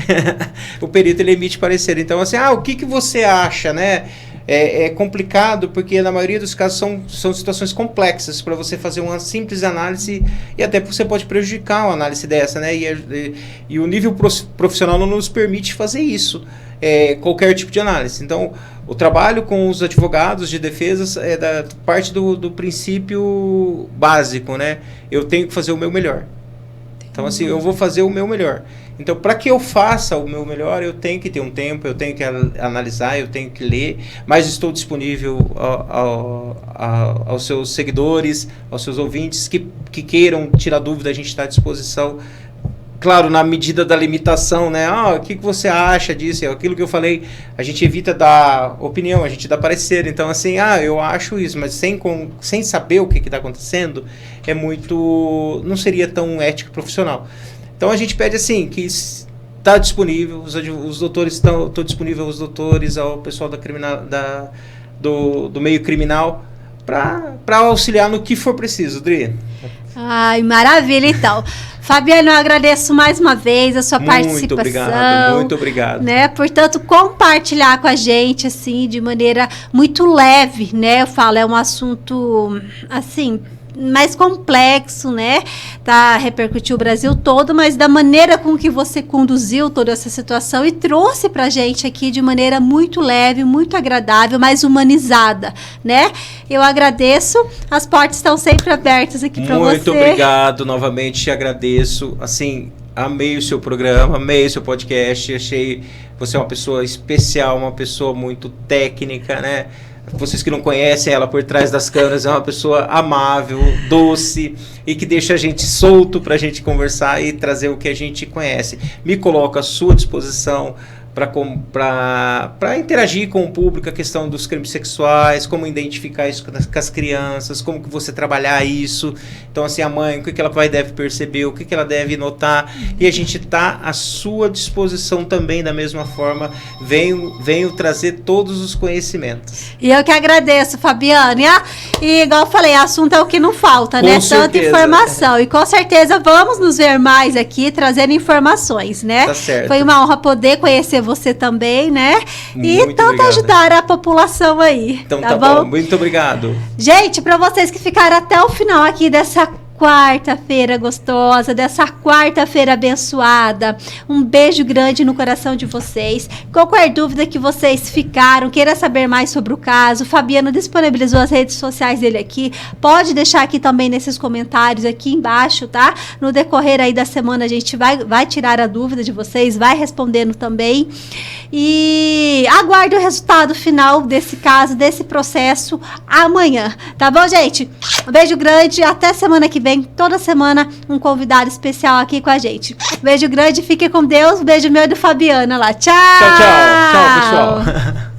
O perito, ele emite parecer. Então, assim, o que você acha, né? É complicado porque na maioria dos casos são situações complexas para você fazer uma simples análise e até você pode prejudicar uma análise dessa, né? E o nível profissional não nos permite fazer isso, qualquer tipo de análise. Então, o trabalho com os advogados de defesa é da parte do princípio básico, né? Eu tenho que fazer o meu melhor. Então, assim, eu vou fazer o meu melhor. Então, para que eu faça o meu melhor, eu tenho que ter um tempo, eu tenho que analisar, eu tenho que ler, mas estou disponível aos seus seguidores, aos seus ouvintes que queiram tirar dúvida, a gente está à disposição. Claro, na medida da limitação, né? O que você acha disso? Aquilo que eu falei, a gente evita dar opinião, a gente dá parecer. Então, assim, eu acho isso, mas sem saber o que está acontecendo, não seria tão ético e profissional. Então, a gente pede, assim, que está disponível, os doutores estão disponíveis, os doutores, ao pessoal do meio criminal, para auxiliar no que for preciso, Dri. Ai, maravilha, então. Fabiano, eu agradeço mais uma vez a sua participação. Muito obrigado. Né? Portanto, compartilhar com a gente, assim, de maneira muito leve, né? Eu falo, é um assunto, assim, mais complexo, né? Repercutiu o Brasil todo, mas da maneira com que você conduziu toda essa situação e trouxe pra gente aqui de maneira muito leve, muito agradável, mais humanizada, né? Eu agradeço, as portas estão sempre abertas aqui para você. Muito obrigado, novamente te agradeço, assim, amei o seu programa, amei o seu podcast, achei você uma pessoa especial, uma pessoa muito técnica, né? Vocês que não conhecem ela por trás das câmeras, é uma pessoa amável, doce e que deixa a gente solto para a gente conversar e trazer o que a gente conhece. Me coloco à sua disposição para interagir com o público, a questão dos crimes sexuais, como identificar isso com as crianças, como que você trabalhar isso. Então, assim, a mãe, o que ela deve perceber, o que ela deve notar. E a gente está à sua disposição também, da mesma forma. Venho trazer todos os conhecimentos. E eu que agradeço, Fabiane. E igual eu falei, assunto é o que não falta, né? Tanta informação. E com certeza vamos nos ver mais aqui, trazendo informações, né? Tá certo. Foi uma honra poder conhecer você também, né? E tanto ajudar a população aí. Então tá bom. Muito obrigado. Gente, para vocês que ficaram até o final aqui dessa quarta-feira gostosa, dessa quarta-feira abençoada. Um beijo grande no coração de vocês. Qualquer dúvida que vocês ficaram, queira saber mais sobre o caso, Fabiano disponibilizou as redes sociais dele aqui. Pode deixar aqui também nesses comentários aqui embaixo, tá? No decorrer aí da semana a gente vai tirar a dúvida de vocês, vai respondendo também. E aguarde o resultado final desse caso, desse processo amanhã. Tá bom, gente? Um beijo grande, até semana que vem. Toda semana um convidado especial aqui com a gente. Beijo grande, fique com Deus. Beijo meu e do Fabiana lá. Tchau! Tchau, tchau. Tchau, pessoal.